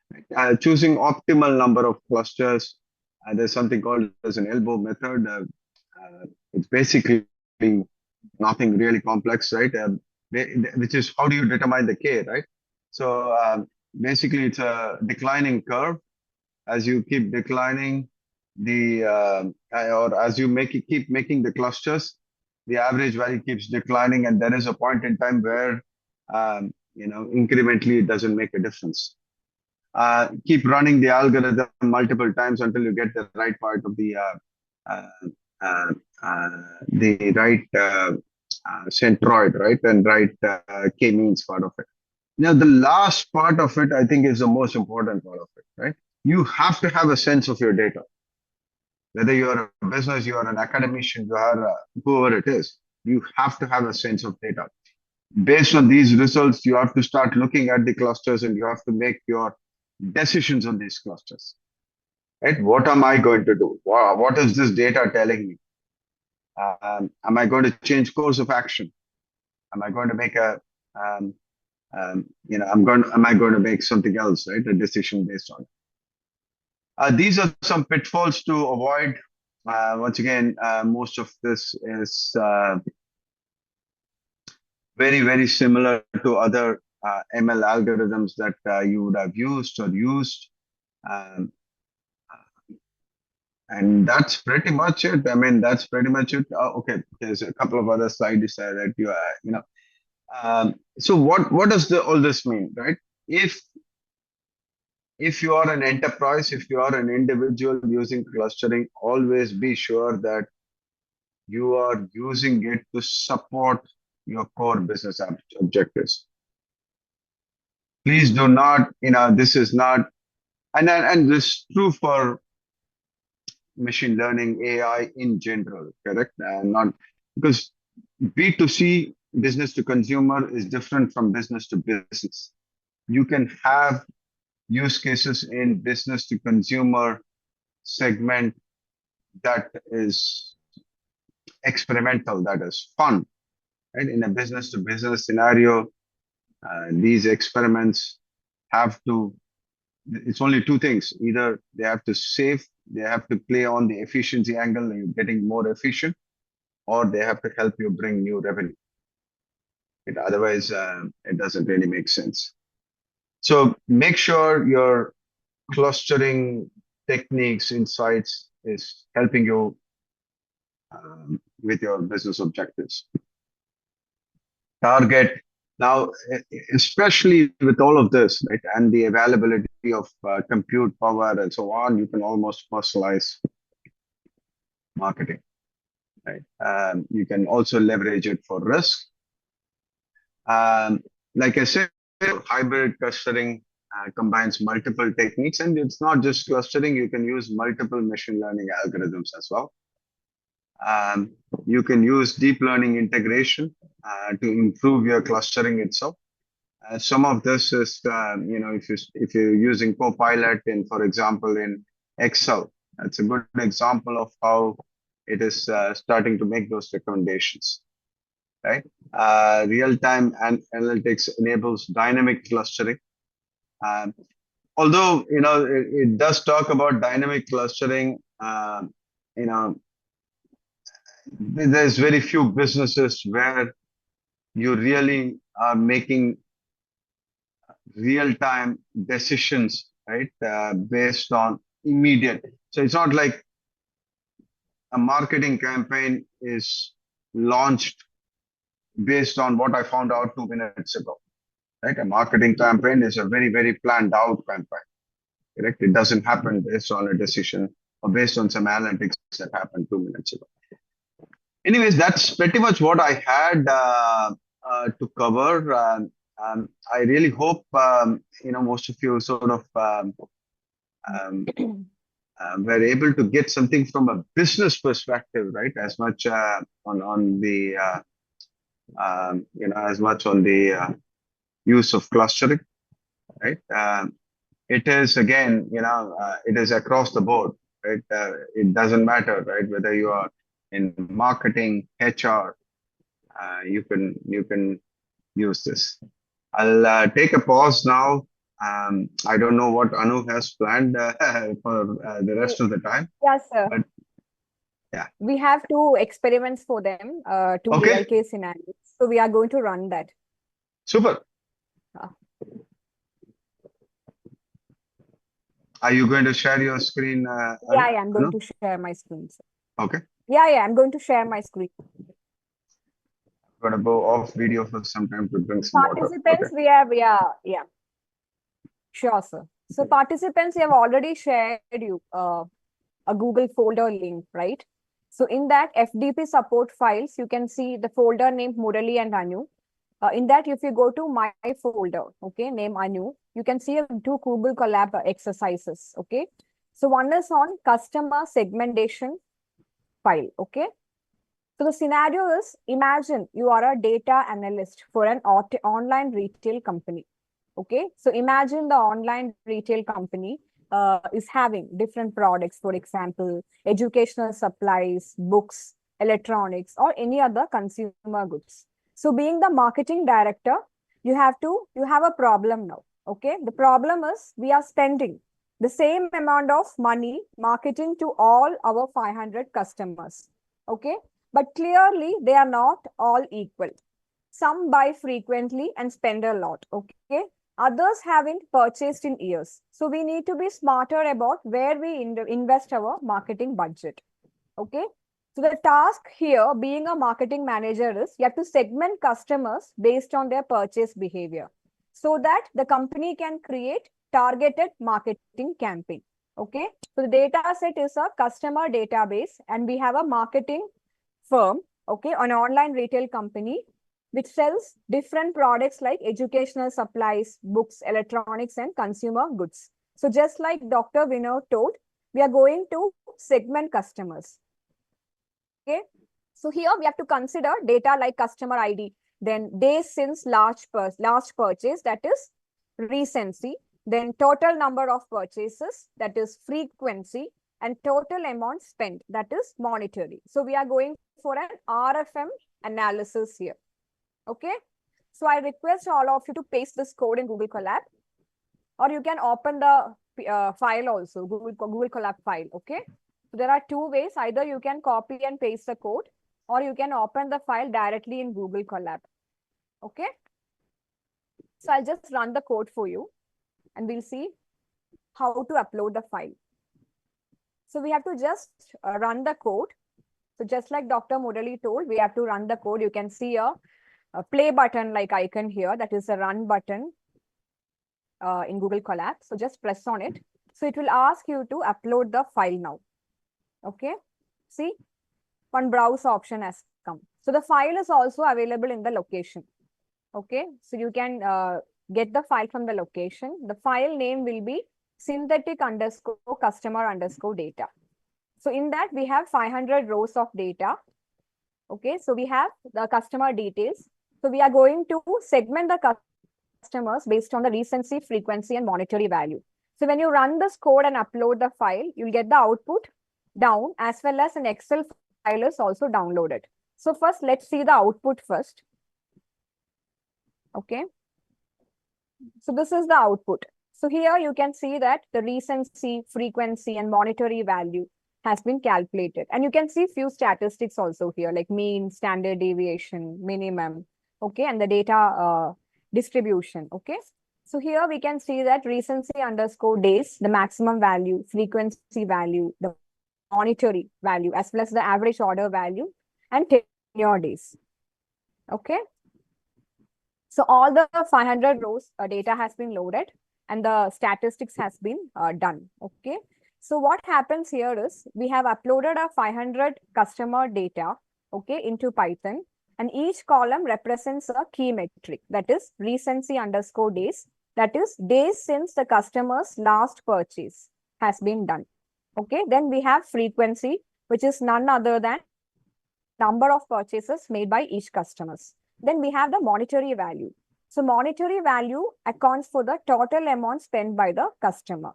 Right? Choosing optimal number of clusters. There's something called as an elbow method. It's basically nothing really complex, right? Which is how do you determine the K, right? So basically, it's a declining curve. As you keep declining or as you keep making the clusters, the average value keeps declining, and there is a point in time where incrementally it doesn't make a difference. Keep running the algorithm multiple times until you get the right part of the right centroid, right, and right k-means part of it. Now, the last part of it, I think, is the most important part of it, right? You have to have a sense of your data. Whether you're a business, you are an academician, you are whoever it is, you have to have a sense of data. Based on these results, you have to start looking at the clusters and you have to make your decisions on these clusters. Right? What am I going to do? What is this data telling me? Am I going to change course of action? Am I going to make am I going to make something else, right? A decision based on it. These are some pitfalls to avoid. Once again, most of this is very, very similar to other ML algorithms that you would have used or used. And that's pretty much it. I mean, that's pretty much it. Okay, there's a couple of other slides that so what does all this mean, right? If you are an enterprise, if you are an individual using clustering, always be sure that you are using it to support your core business objectives. Please do not, this is not, and this is true for machine learning, AI in general, correct? Not because B2C, business to consumer, is different from business to business. You can have use cases in business to consumer segment that is experimental, that is fun, right? In a business to business scenario, these experiments have to, it's only two things. Either they have to save, they have to play on the efficiency angle, and you're getting more efficient, or they have to help you bring new revenue. Otherwise, it doesn't really make sense. So make sure your clustering techniques, insights is helping you with your business objectives. Target. Now, especially with all of this, right, and the availability of compute power and so on, you can almost personalize marketing, right? You can also leverage it for risk. Like I said, hybrid clustering combines multiple techniques, and it's not just clustering. You can use multiple machine learning algorithms as well. You can use deep learning integration to improve your clustering itself. Some of this is, if you're using Copilot for example, in Excel, that's a good example of how it is starting to make those recommendations, right? Real-time analytics enables dynamic clustering. Although, it does talk about dynamic clustering, there's very few businesses where you really are making real-time decisions, right, based on immediate. So it's not like a marketing campaign is launched based on what I found out 2 minutes ago, right? A marketing campaign is a very, very planned out campaign, correct? It doesn't happen based on a decision or based on some analytics that happened 2 minutes ago. Anyways, that's pretty much what I had to cover. I really hope most of you sort of were able to get something from a business perspective, right? As much on the as much on the use of clustering, right? It is again, it is across the board, right? It doesn't matter, right? Whether you are in marketing, HR, you can use this. I'll take a pause now. I don't know what Anu has planned for the rest of the time. Yes, sir. But yeah, we have 2 experiments for them, 2 Okay. real case scenarios. So we are going to run that. Super. Are you going to share your screen, Yeah, I'm going Anu? to share my screen, sir. Okay. Yeah, I'm going to share my screen. Got to go off video for some time to drink some water. Okay. Participants, we have, yeah. Sure, sir. So participants, we have already shared you a Google folder link, right? So in that FDP support files, you can see the folder named Murali and Anu. In that, if you go to my folder, okay, name Anu, you can see two Google Colab exercises, okay? So one is on customer segmentation file, okay? So the scenario is, imagine you are a data analyst for an online retail company. Okay, so imagine the online retail company is having different products, for example, educational supplies, books, electronics, or any other consumer goods. So being the marketing director, you have a problem now. Okay, the problem is we are spending the same amount of money marketing to all our 500 customers. Okay, but clearly they are not all equal. Some buy frequently and spend a lot. Okay, others haven't purchased in years. So we need to be smarter about where we invest our marketing budget. Okay. So the task here, being a marketing manager, is you have to segment customers based on their purchase behavior so that the company can create targeted marketing campaign. Okay. So the data set is a customer database, and we have a marketing firm, okay, an online retail company which sells different products like educational supplies, books, electronics, and consumer goods. So just like Dr. Vinod told, we are going to segment customers. Okay. So here we have to consider data like customer ID, then days since last purchase, that is recency, then total number of purchases, that is frequency, and total amount spent, that is monetary. So we are going for an RFM analysis here. Okay. So I request all of you to paste this code in Google Colab, or you can open the file also, Google Colab file. Okay. So there are two ways. Either you can copy and paste the code, or you can open the file directly in Google Colab. Okay. So I'll just run the code for you, and we'll see how to upload the file. So we have to just run the code. So just like Dr. Murali told, we have to run the code. You can see a play button like icon here, that is a run button in Google Colab. So just press on it. So it will ask you to upload the file now. Okay. See, one browse option has come. So the file is also available in the location. Okay. So you can get the file from the location. The file name will be synthetic underscore customer underscore data. So in that we have 500 rows of data. Okay. So we have the customer details. So we are going to segment the customers based on the recency, frequency, and monetary value. So when you run this code and upload the file, you'll get the output down, as well as an Excel file is also downloaded. So first, let's see the output first. Okay. So this is the output. So here you can see that the recency, frequency, and monetary value has been calculated. And you can see few statistics also here, like mean, standard deviation, minimum, okay, and the data distribution, okay. So here we can see that recency underscore days, the maximum value, frequency value, the monetary value, as well as the average order value, and tenure days, okay. So all the 500 rows data has been loaded, and the statistics has been done, okay. So what happens here is we have uploaded a 500 customer data, okay, into Python, and each column represents a key metric, that is recency underscore days, that is days since the customer's last purchase has been done. Okay, then we have frequency, which is none other than number of purchases made by each customers. Then we have the monetary value. So monetary value accounts for the total amount spent by the customer.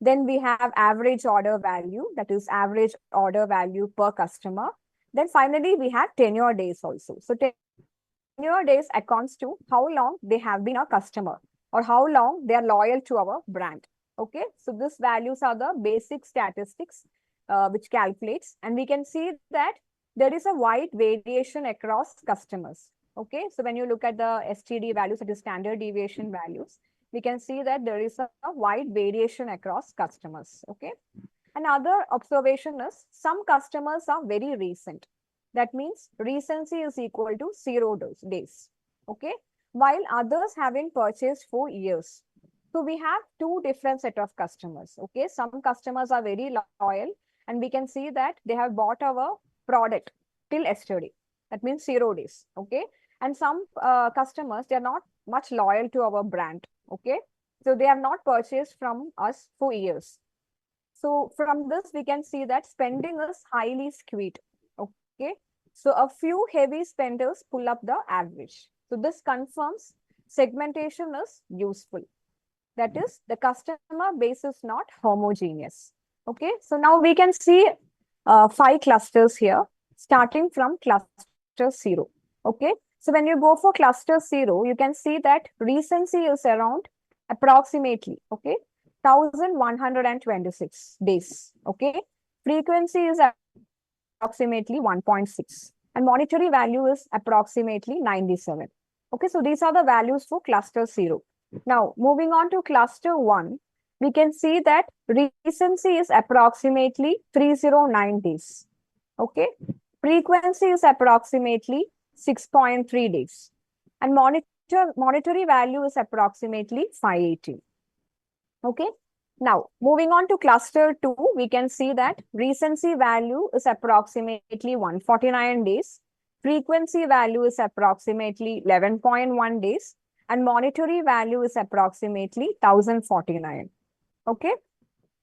Then we have average order value, that is average order value per customer. Then finally, we have tenure days also. So tenure days accounts to how long they have been a customer, or how long they are loyal to our brand. Okay, so these values are the basic statistics which calculates, and we can see that there is a wide variation across customers. Okay, so when you look at the STD values, that is standard deviation values, we can see that there is a wide variation across customers. Okay. Another observation is some customers are very recent. That means recency is equal to 0 days. Okay. While others have been purchased for years. So we have two different set of customers. Okay. Some customers are very loyal and we can see that they have bought our product till yesterday. That means 0 days. Okay. And some customers, they are not much loyal to our brand. Okay. So they have not purchased from us for years. So from this, we can see that spending is highly skewed. Okay. So a few heavy spenders pull up the average. So this confirms segmentation is useful. That is, the customer base is not homogeneous. Okay. So now we can see 5 clusters here, starting from cluster 0. Okay. So when you go for cluster 0, you can see that recency is around approximately, okay, 1126 days. Okay. Frequency is approximately 1.6 and monetary value is approximately 97. Okay. So these are the values for cluster 0. Now moving on to cluster 1, we can see that recency is approximately 309 days. Okay. Frequency is approximately 6.3 days and monetary value is approximately 580. Okay. Now, moving on to cluster 2, we can see that recency value is approximately 149 days. Frequency value is approximately 11.1 days and monetary value is approximately 1049. Okay.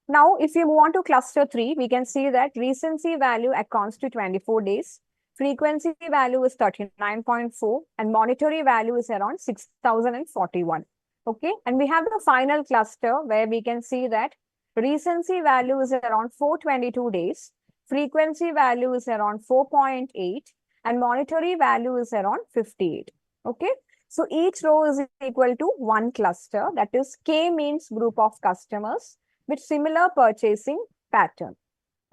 Now, if you move on to cluster 3, we can see that recency value accounts to 24 days. Frequency value is 39.4 and monetary value is around 6041. Okay. And we have the final cluster where we can see that recency value is around 422 days. Frequency value is around 4.8 and monetary value is around 58. Okay. So each row is equal to one cluster, that is K means group of customers with similar purchasing pattern.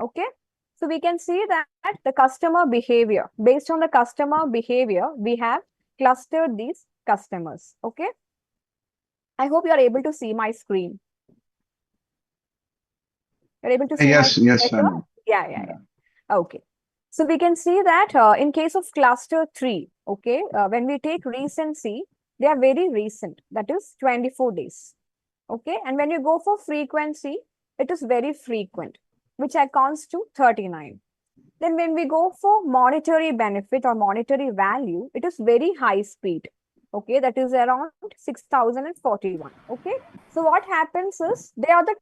Okay. So we can see that the customer behavior, based on the customer behavior, we have clustered these customers. Okay. I hope you are able to see my screen. You're able to see Yes, my yes, better? Yeah. Okay. So we can see that in case of cluster 3, okay, when we take recency, they are very recent, that is 24 days. Okay. And when you go for frequency, it is very frequent, which accounts to 39. Then when we go for monetary benefit or monetary value, it is very high speed. Okay. That is around 6041. Okay. So what happens is they are the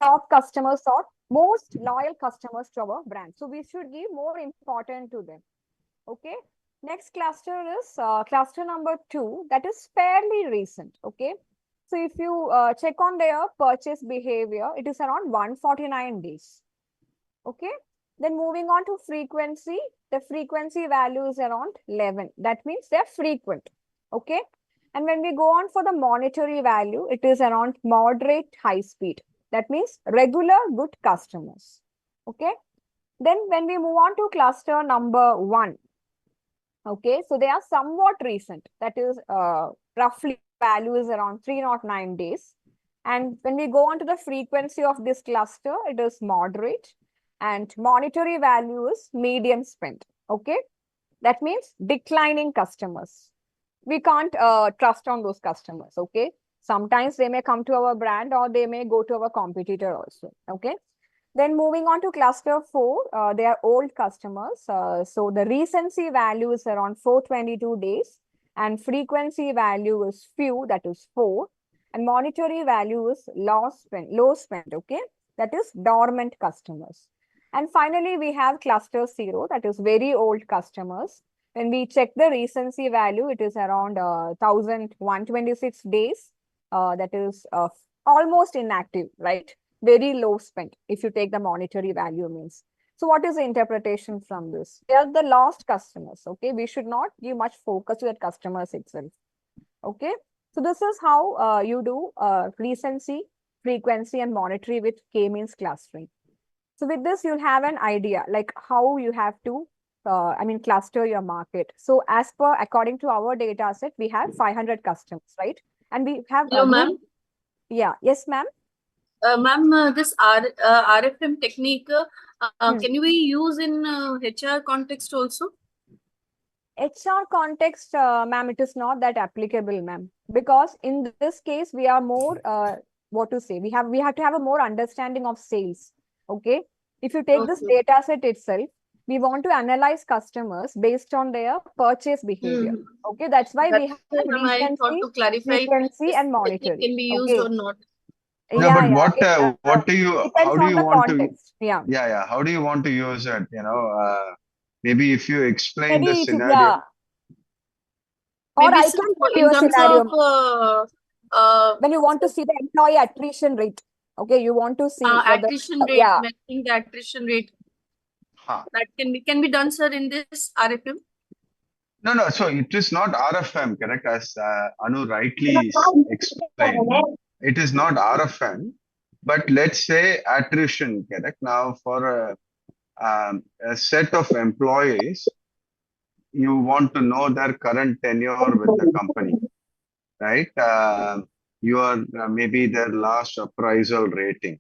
top customers or most loyal customers to our brand. So we should give more importance to them. Okay. Next cluster is cluster number 2, that is fairly recent. Okay. So if you check on their purchase behavior, it is around 149 days. Okay. Then moving on to frequency, the frequency value is around 11. That means they're frequent. Okay. And when we go on for the monetary value, it is around moderate high speed. That means regular good customers. Okay. Then when we move on to cluster number 1, okay, so they are somewhat recent. That is roughly value is around 309 days. And when we go on to the frequency of this cluster, it is moderate and monetary value is medium spend. Okay. That means declining customers. We can't trust on those customers. Okay. Sometimes they may come to our brand or they may go to our competitor also. Okay. Then moving on to cluster 4, they are old customers. So the recency value is around 422 days and frequency value is few, that is 4. And monetary value is low spend, okay? That is dormant customers. And finally, we have cluster 0, that is very old customers. When we check the recency value, it is around 1126 days. That is almost inactive, right? Very low spend if you take the monetary value means. So what is the interpretation from this? They are the lost customers, okay? We should not give much focus to the customers itself, okay? So this is how you do recency, frequency and monetary with K-means clustering. So with this, you'll have an idea like how you have to, cluster your market. So according to our data set, we have 500 customers, right? And we have Hello, ma'am. Yeah, yes, ma'am. Ma'am, this RFM technique, can we use in HR context also? HR context, ma'am, it is not that applicable, ma'am, because in this case we are more what to say, we have to have a more understanding of sales. Okay, if you take this data set itself, we want to analyze customers based on their purchase behavior. Okay, that's why we have I thought to clarify frequency and technique monitoring. can be used or not. No, but what do you, how depends do on you the want to, context. Yeah, how do you want to use it? Maybe if you explain the maybe if scenario. yeah. Or Maybe I so can give in you a terms scenario. of When you want to see the employee attrition rate, okay, you want to see whether attrition rate, yeah, matching the attrition rate, Huh. that can be done, sir, in this RFM. No. So it is not RFM, correct? As Anu rightly explained, it is not RFM. But let's say attrition, correct? Now, for a set of employees, you want to know their current tenure with the company, right? Your maybe their last appraisal rating,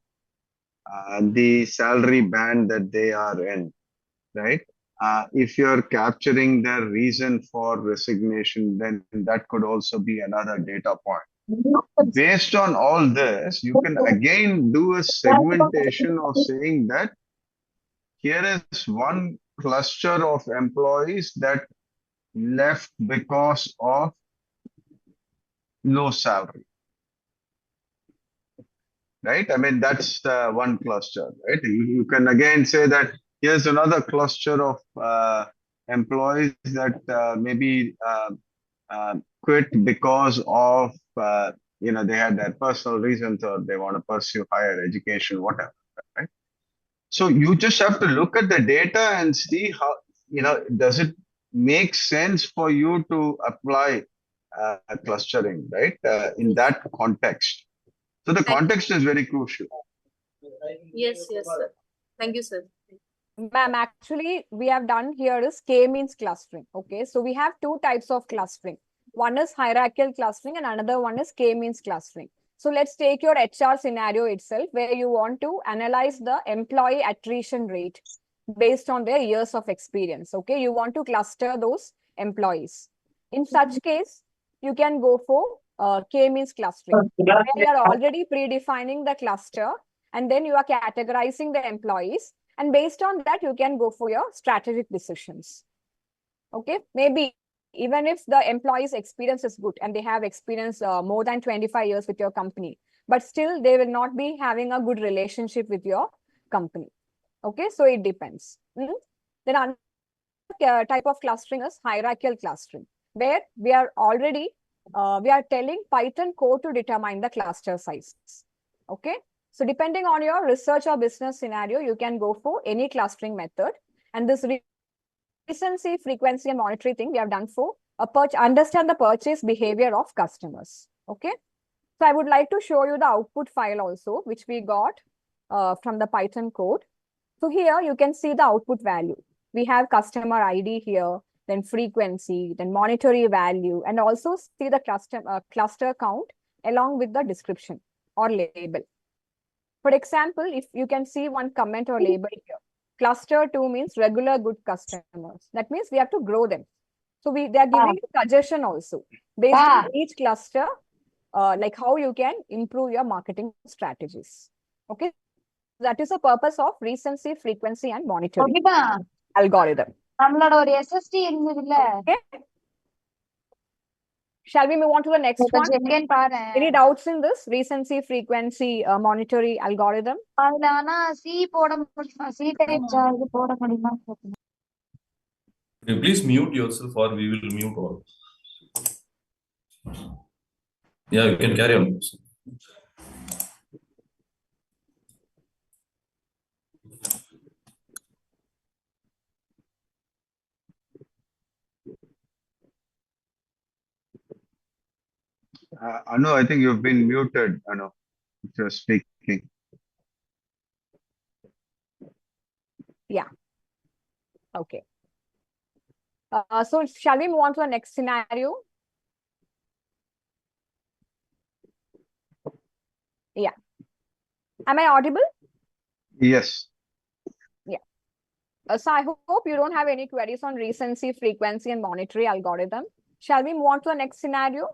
the salary band that they are in, right? If you're capturing their reason for resignation, then that could also be another data point. Based on all this, you can again do a segmentation of saying that here is one cluster of employees that left because of low salary, right? I mean, that's the one cluster, right? You can again say that here's another cluster of employees that maybe quit because of, they had their personal reasons or they want to pursue higher education, whatever, right? So you just have to look at the data and see how, does it make sense for you to apply clustering, right? In that context. So the context is very crucial. Yes, sir. Thank you, sir. Ma'am, actually, we have done here is K-means clustering. Okay, so we have two types of clustering. One is hierarchical clustering and another one is K-means clustering. So let's take your HR scenario itself where you want to analyze the employee attrition rate based on their years of experience. Okay, you want to cluster those employees. In such case, you can go for K-means clustering. Where you are already predefining the cluster and then you are categorizing the employees. And based on that, you can go for your strategic decisions. Okay, maybe even if the employee's experience is good and they have experience more than 25 years with your company, but still they will not be having a good relationship with your company. Okay, so it depends. Then another type of clustering is hierarchical clustering, where we are already we are telling Python code to determine the cluster size. Okay, so depending on your research or business scenario, you can go for any clustering method. And this recency, frequency, and monetary thing we have done for understand the purchase behavior of customers. Okay, so I would like to show you the output file also, which we got from the Python code. So here you can see the output value. We have customer ID here, then frequency, then monetary value, and also see the cluster count along with the description or label. For example, if you can see one comment or label here, cluster 2 means regular good customers. That means we have to grow them. So they are giving suggestion also based on each cluster, like how you can improve your marketing strategies. Okay, that is the purpose of recency, frequency, and monitoring algorithm. Okay. Shall we move on to the next one? Any doubts in this recency, frequency, monetary algorithm? Please mute yourself or we will mute all. Yeah, you can carry on. Anu, I think you've been muted, Anu, if you're speaking. Yeah. Okay. So shall we move on to the next scenario? Yeah. Am I audible? Yes. So I hope you don't have any queries on recency, frequency, and monetary algorithm. Shall we move on to the next scenario?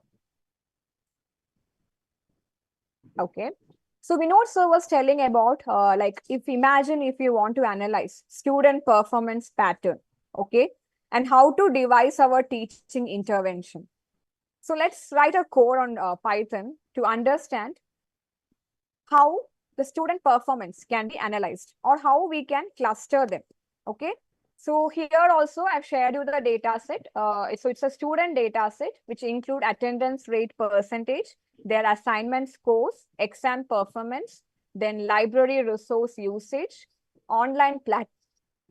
Okay. So Vinod sir was telling about like imagine if you want to analyze student performance pattern, okay, and how to devise our teaching intervention. So let's write a code on Python to understand how the student performance can be analyzed or how we can cluster them. Okay. So here also I've shared you the data set. So it's a student data set which include attendance rate percentage, their assignment scores, exam performance, then library resource usage, online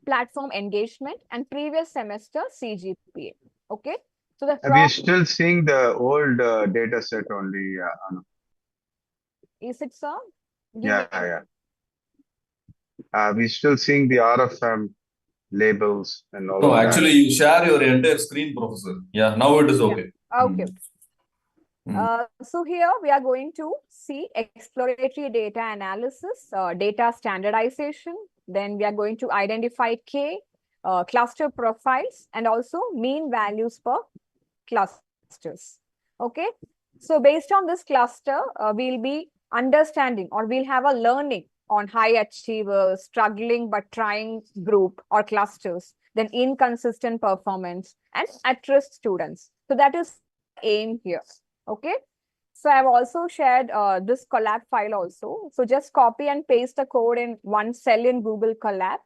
platform engagement, and previous semester CGPA. Okay. So the We're still seeing the old data set only, Anu. is it so? Yeah. We're still seeing the RFM labels and all No, of actually, you share your entire screen, Professor. Yeah, now it is okay. Okay. So here we are going to see exploratory data analysis, data standardization. Then we are going to identify K, cluster profiles, and also mean values per clusters. Okay. So based on this cluster, we'll be understanding or we'll have a learning on high achievers, struggling but trying group or clusters, then inconsistent performance and at-risk students. So that is aim here. Okay. So I've also shared this collab file also. So just copy and paste the code in one cell in Google Colab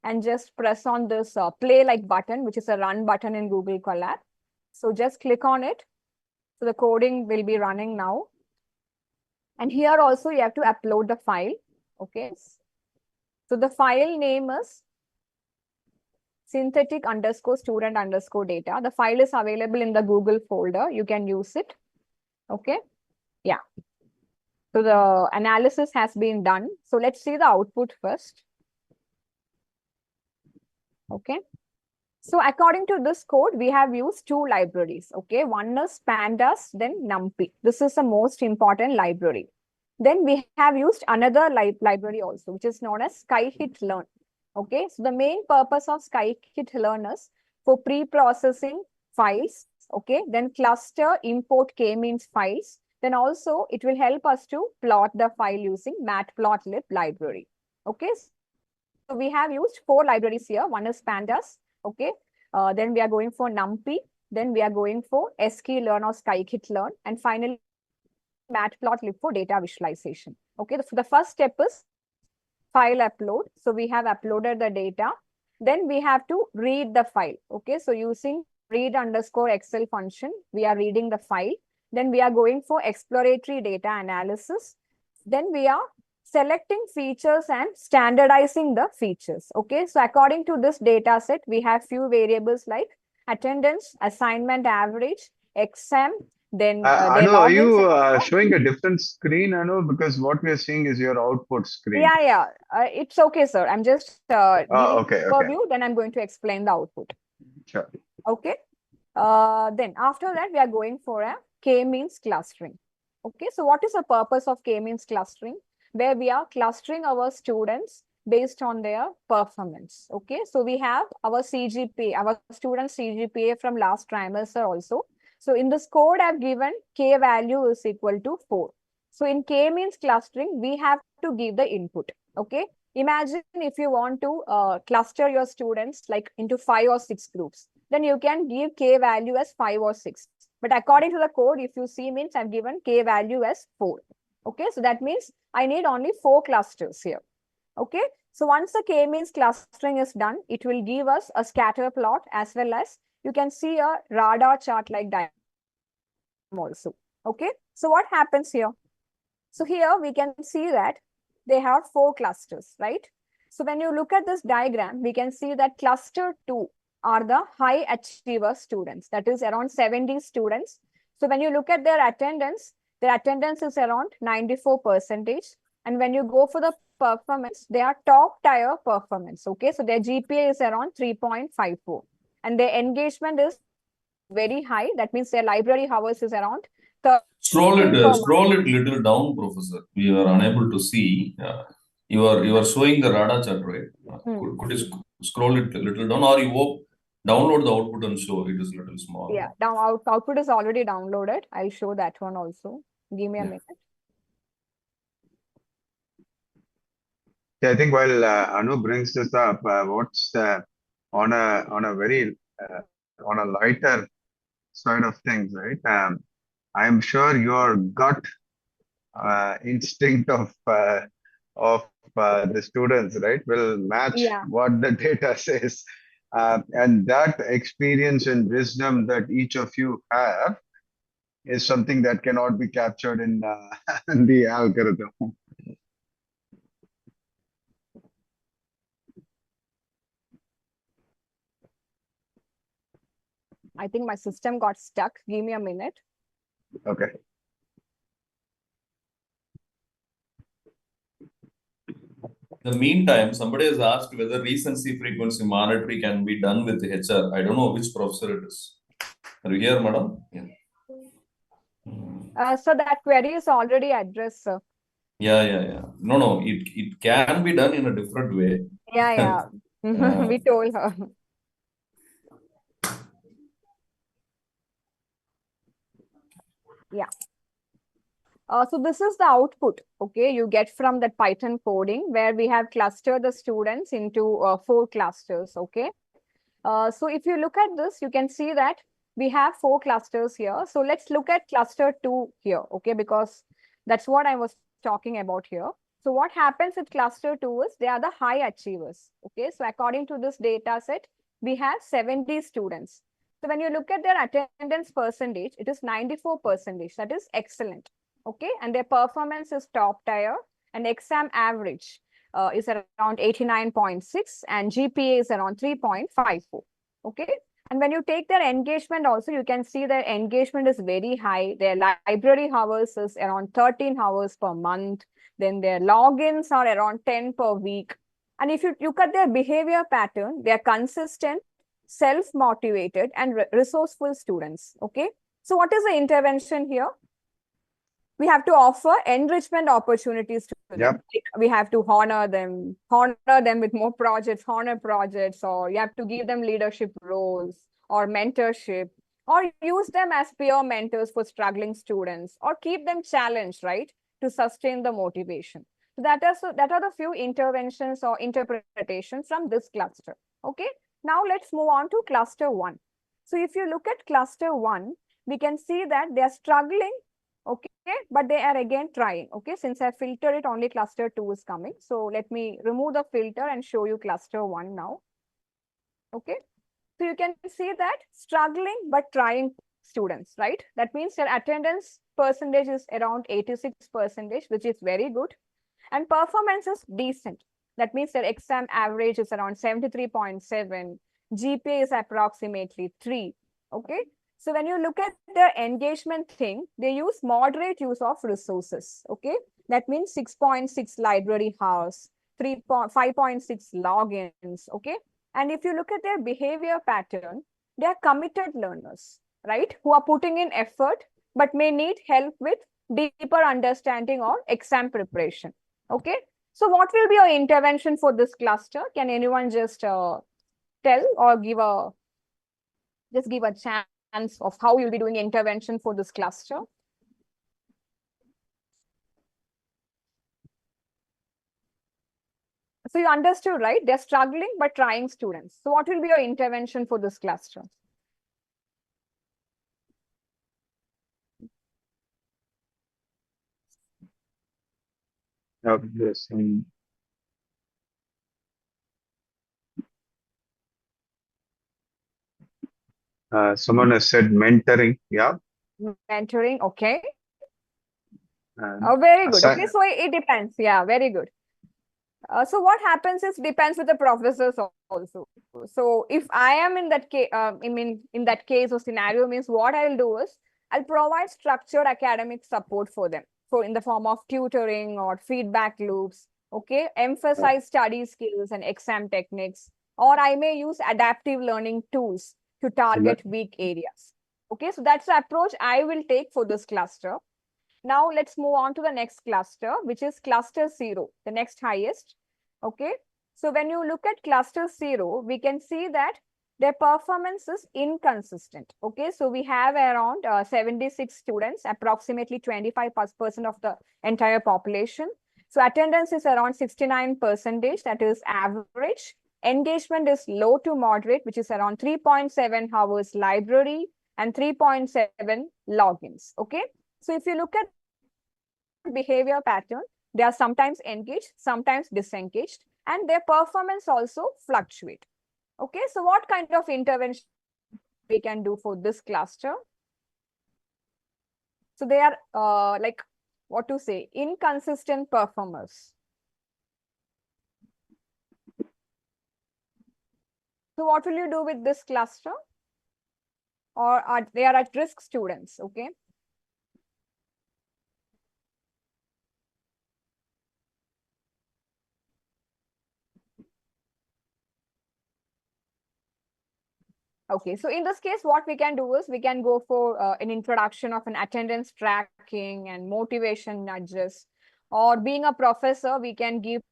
and just press on this play like button, which is a run button in Google Colab. So just click on it. So the coding will be running now. And here also you have to upload the file. Okay. So the file name is synthetic_student_data. The file is available in the Google folder. You can use it. Okay. Yeah. So the analysis has been done. So let's see the output first. Okay. So according to this code, we have used two libraries. Okay. One is pandas, then numpy. This is the most important library. Then we have used another library also, which is known as scikit-learn. Okay. So the main purpose of scikit-learn is for pre-processing files. Okay. Then cluster import k-means files. Then also it will help us to plot the file using matplotlib library. Okay. So we have used four libraries here. One is pandas. Okay. Then we are going for numpy. Then we are going for sklearn or scikit-learn. And finally, matplotlib for data visualization. Okay. So the first step is file upload. So we have uploaded the data. Then we have to read the file. Okay. So using read_excel function, we are reading the file. Then we are going for exploratory data analysis. Then we are selecting features and standardizing the features. Okay. So according to this data set, we have few variables like attendance, assignment average, exam, then Anu, are you showing a different screen, Anu? Because what we are seeing is your output screen. Yeah. It's okay, sir. I'm just giving okay. overview, then I'm going to explain the output. Sure. Okay. Then after that, we are going for a k-means clustering. Okay. So what is the purpose of k-means clustering? Where we are clustering our students based on their performance. Okay. So we have our CGPA, our student CGPA from last trimester also. So in this code, I've given k value is equal to 4. So in k-means clustering, we have to give the input. Okay. Imagine if you want to cluster your students like into 5 or 6 groups, then you can give k value as 5 or 6. But according to the code, if you see means I've given k value as 4. Okay. So that means I need only 4 clusters here. Okay. So once the k-means clustering is done, it will give us a scatter plot as well as you can see a radar chart like diagram also. Okay. So what happens here? So here we can see that they have 4 clusters, right? So when you look at this diagram, we can see that cluster 2 are the high achiever students. That is around 70 students. So when you look at their attendance is around 94%. And when you go for the performance, they are top tier performance. Okay. So their GPA is around 3.54. And their engagement is very high. That means their library hours is around Scroll 13 it, per month. scroll it little down, Professor. We are unable to see. You are showing the radar chart, right? Could you scroll it a little down, or you download the output and show it is a little small? Yeah, output is already downloaded. I'll show that one also. Give me a minute. Yeah, I think while Anu brings this up, what's on a very on a lighter side of things, right? I'm sure your gut instinct of the students, right, will match what the data says, and that experience and wisdom that each of you have is something that cannot be captured in, in the algorithm. I think my system got stuck. Give me a minute. Okay. In the meantime, somebody has asked whether recency frequency monitoring can be done with HR. I don't know which professor it is. Are you here, madam? Yeah. So that query is already addressed, sir. Yeah. No, it can be done in a different way. Yeah. We told her. Yeah. So this is the output, okay, you get from that Python coding where we have clustered the students into 4 clusters, okay. So if you look at this, you can see that we have 4 clusters here. So let's look at cluster 2 here, okay, because that's what I was talking about here. So what happens with cluster 2 is they are the high achievers, okay. So according to this data set, we have 70 students. So when you look at their attendance percentage, it is 94%. That is excellent. Okay, and their performance is top tier, and exam average is around 89.6, and GPA is around 3.54. Okay, and when you take their engagement also, you can see their engagement is very high. Their library hours is around 13 hours per month. Then their logins are around 10 per week. And if you look at their behavior pattern, they are consistent, self-motivated, and resourceful students. Okay, so what is the intervention here? We have to offer enrichment opportunities to them. Like we have to honor them with more projects, honor projects, or you have to give them leadership roles or mentorship, or use them as peer mentors for struggling students, or keep them challenged, right, to sustain the motivation. So that are the few interventions or interpretations from this cluster. Okay, now let's move on to cluster 1. So if you look at cluster 1, we can see that they are struggling. Okay, but they are again trying. Okay, since I filtered it, only cluster 2 is coming. So let me remove the filter and show you cluster 1 now. Okay, so you can see that struggling but trying students, right? That means their attendance percentage is around 86%, which is very good. And performance is decent. That means their exam average is around 73.7. GPA is approximately 3. Okay, so when you look at the engagement thing, they use moderate use of resources. Okay, that means 6.6 library hours, 5.6 logins. Okay, and if you look at their behavior pattern, they are committed learners, right? Who are putting in effort but may need help with deeper understanding or exam preparation. Okay, so what will be your intervention for this cluster? Can anyone just tell or give a chance of how you'll be doing intervention for this cluster? So you understood, right? They're struggling but trying students. So what will be your intervention for this cluster? Yes. Someone has said mentoring. Yeah. Mentoring. Okay. Very good. Okay, so it depends. Yeah, very good. So what happens is depends with the professors also. So if I am in that case, in that case or scenario, means what I'll do is I'll provide structured academic support for them. So in the form of tutoring or feedback loops. Okay, emphasize study skills and exam techniques, or I may use adaptive learning tools to target weak areas. Okay, so that's the approach I will take for this cluster. Now let's move on to the next cluster, which is cluster 0, the next highest. Okay, so when you look at cluster 0, we can see that their performance is inconsistent. Okay, so we have around 76 students, approximately 25% of the entire population. So attendance is around 69%, that is average. Engagement is low to moderate, which is around 3.7 hours library and 3.7 logins. Okay, so if you look at behavior pattern, they are sometimes engaged, sometimes disengaged, and their performance also fluctuate. Okay, so what kind of intervention we can do for this cluster? So they are like, what to say, inconsistent performers. So what will you do with this cluster? Or they are at risk students, okay? Okay, so in this case, what we can do is we can go for an introduction of an attendance tracking and motivation nudges. Or being a professor, we can give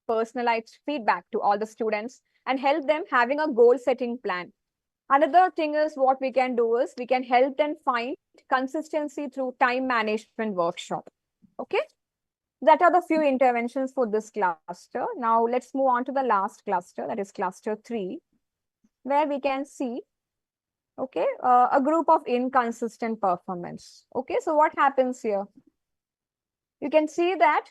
personalized feedback to all the students and help them having a goal setting plan. Another thing is what we can do is we can help them find consistency through time management workshop. Okay, that are the few interventions for this cluster. Now let's move on to the last cluster, that is cluster 3, where we can see, okay, a group of inconsistent performance. Okay, so what happens here? You can see that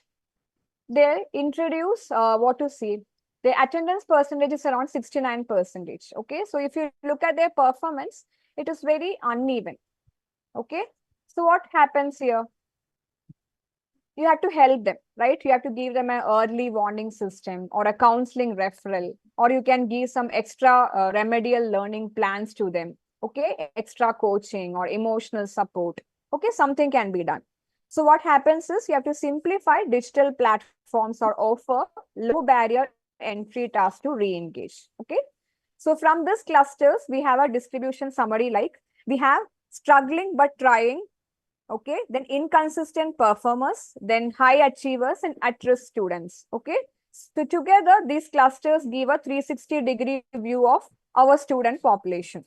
they introduce what to see. The attendance percentage is around 69%. Okay, so if you look at their performance, it is very uneven. Okay, so what happens here? You have to help them, right? You have to give them an early warning system or a counseling referral, or you can give some extra remedial learning plans to them. Okay, extra coaching or emotional support. Okay, something can be done. So what happens is you have to simplify digital platforms or offer low barrier entry tasks to re-engage. Okay, so from this clusters, we have a distribution summary like we have struggling but trying, okay, then inconsistent performers, then high achievers and at-risk students. Okay, so together these clusters give a 360-degree view of our student population.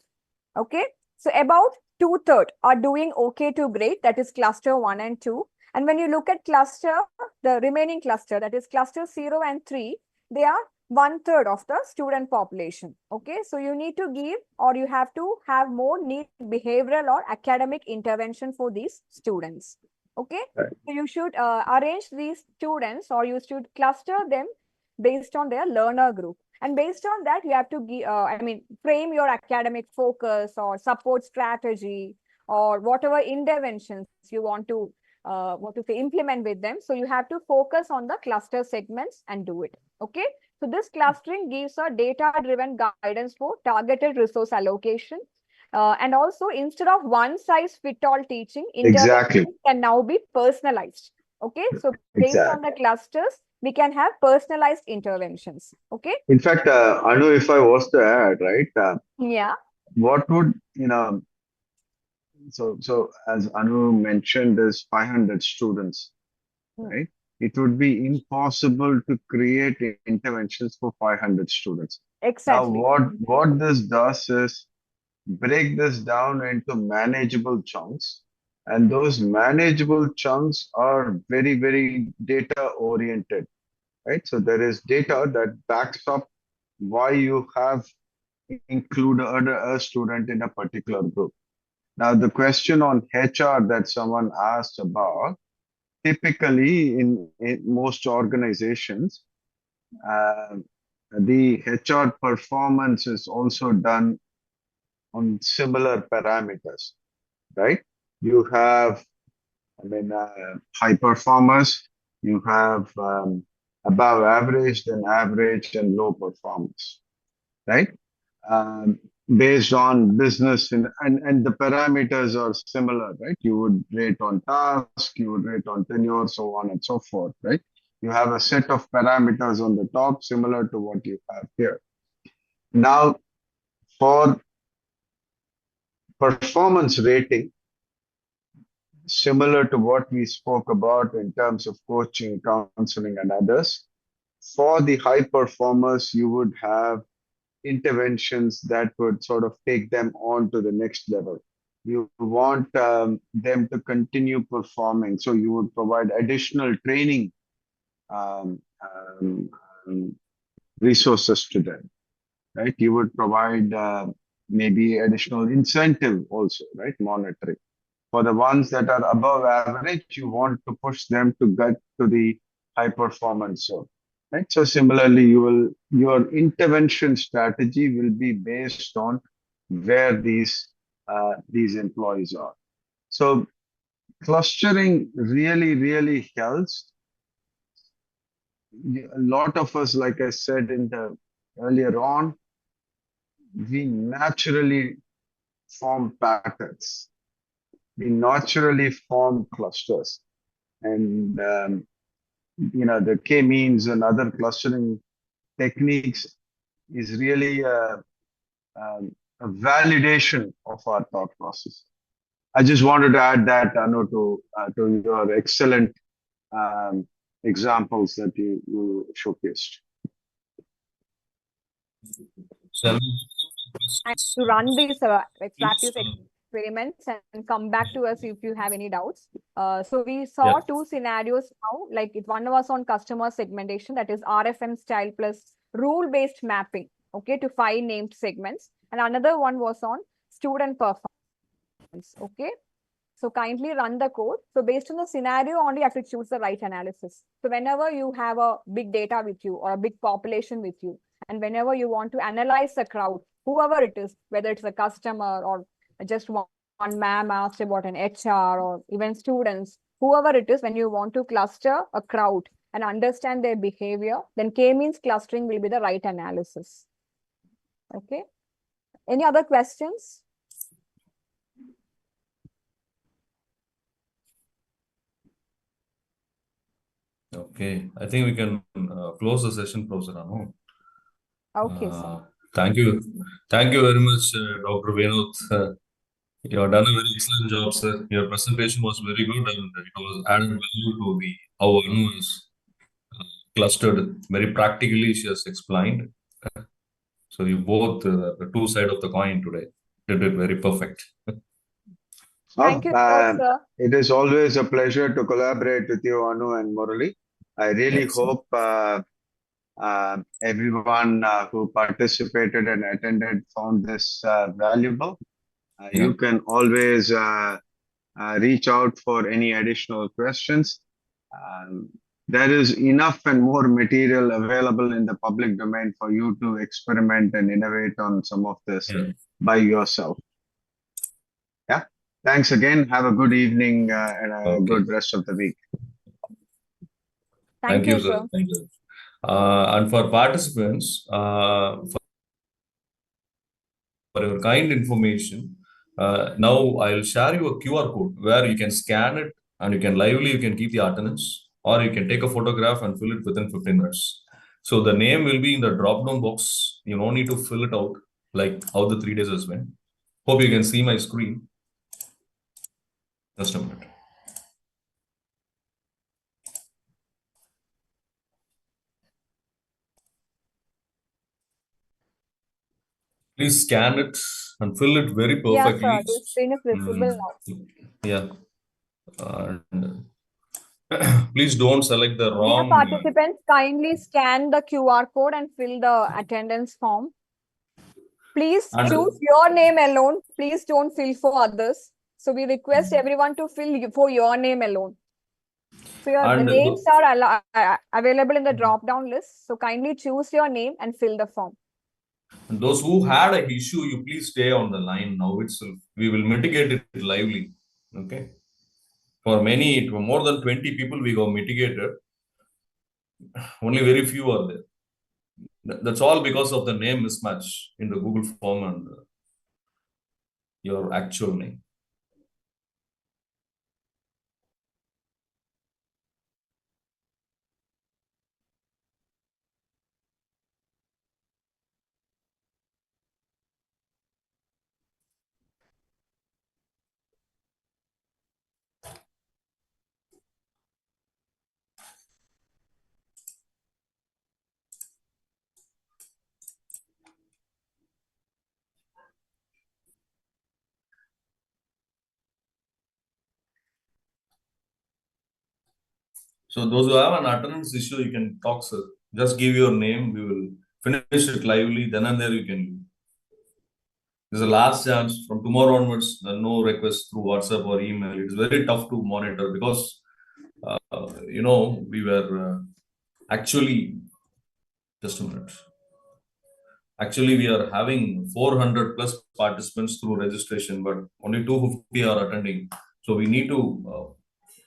Okay, so about 2/3 are doing okay to great, that is cluster 1 and 2. And when you look at cluster, the remaining cluster, that is cluster 0 and 3, they are 1/3 of the student population. Okay, so you need to give, or you have to have more need behavioral or academic intervention for these students. Okay, Right. so you should arrange these students, or you should cluster them based on their learner group. And based on that, you have to give, frame your academic focus or support strategy or whatever interventions you want to implement with them. So you have to focus on the cluster segments and do it. Okay. So this clustering gives a data-driven guidance for targeted resource allocation. And also, instead of one-size-fit-all teaching, Exactly. interventions can now be personalized. Okay. So based on the clusters, we can have personalized interventions. Okay. In fact, Anu, if I was to add, right, Yeah. what would, so as Anu mentioned, there's 500 students, right? It would be impossible to create interventions for 500 students. Exactly. Now, what this does is break this down into manageable chunks. And those manageable chunks are very, very data oriented, right? So there is data that backs up why you have included a student in a particular group. Now, the question on HR that someone asked about, typically in most organizations, the HR performance is also done on similar parameters, right? You have, high performers, you have above average, then average, and low performers, right? Um, Based on business and the parameters are similar, right? You would rate on task, you would rate on tenure, so on and so forth, right? You have a set of parameters on the top similar to what you have here. Now, for performance rating, similar to what we spoke about in terms of coaching, counseling, and others. For the high performers, you would have interventions that would sort of take them on to the next level. You want them to continue performing, so you would provide additional training um, um, um, resources to them, right? You would provide maybe additional incentive also, right? Monitoring. For the ones that are above average, you want to push them to get to the high performance zone, right? So similarly, your intervention strategy will be based on where these employees are. So clustering really helps. A lot of us, like I said in the earlier on, we naturally form patterns. We naturally form clusters. And the k-means and other clustering techniques is really a validation of our thought process. I just wanted to add that, Anu, to your excellent examples that you showcased. And to run these practice experiments and come back to us if you have any doubts. So we saw two scenarios now, like one was on customer segmentation, that is RFM style plus rule-based mapping, okay, to 5 named segments. And another one was on student performance, okay. So kindly run the code. So based on the scenario only, you have to choose the right analysis. So whenever you have a big data with you or a big population with you, and whenever you want to analyze the crowd, whoever it is, whether it's a customer or just one ma'am asked about an HR or even students, whoever it is, when you want to cluster a crowd and understand their behavior, then k-means clustering will be the right analysis. Okay. Any other questions? Okay, I think we can close the session, Professor Anu. Okay, sir. Thank you. Thank you very much, Dr. Vinod. You have done a very excellent job, sir. Your presentation was very good and it was added value to how Anu is clustered. Very practically, she has explained. So you both, the two sides of the coin today, did it very perfect. Thank you, sir. It is always a pleasure to collaborate with you, Anu and Murali. I really hope everyone who participated and attended found this valuable. You can always reach out for any additional questions. There is enough and more material available in the public domain for you to experiment and innovate on some of this by yourself. Yeah. Thanks again. Have a good evening and a good rest of the week. Thank you, sir. Thank you. And for participants, for your kind information, now I'll share you a QR code where you can scan it and you can keep the attendance, or you can take a photograph and fill it within 15 minutes. So the name will be in the drop-down box. You don't need to fill it out like how the 3 days has been. Hope you can see my screen. Just a minute. Please scan it and fill it very perfectly. Yeah, sir. The screen is visible now. Yeah. And please don't select the wrong. Dear participants, kindly scan the QR code and fill the attendance form. Please choose your name alone. Please don't fill for others. So we request everyone to fill for your name alone. So the names are available in the drop-down list. So kindly choose your name and fill the form. And those who had an issue, you please stay on the line now itself. We will mitigate it lively. Okay. For many, more than 20 people we got mitigated. Only very few are there. That's all because of the name mismatch in the Google form and your actual name. So those who have an attendance issue, you can talk, sir. Just give your name. We will finish it lively. Then and there you can leave. This is the last chance. From tomorrow onwards, no requests through WhatsApp or email. It's very tough to monitor because, we were actually, just a minute. Actually, we are having 400 plus participants through registration, but only 250 are attending. So we need to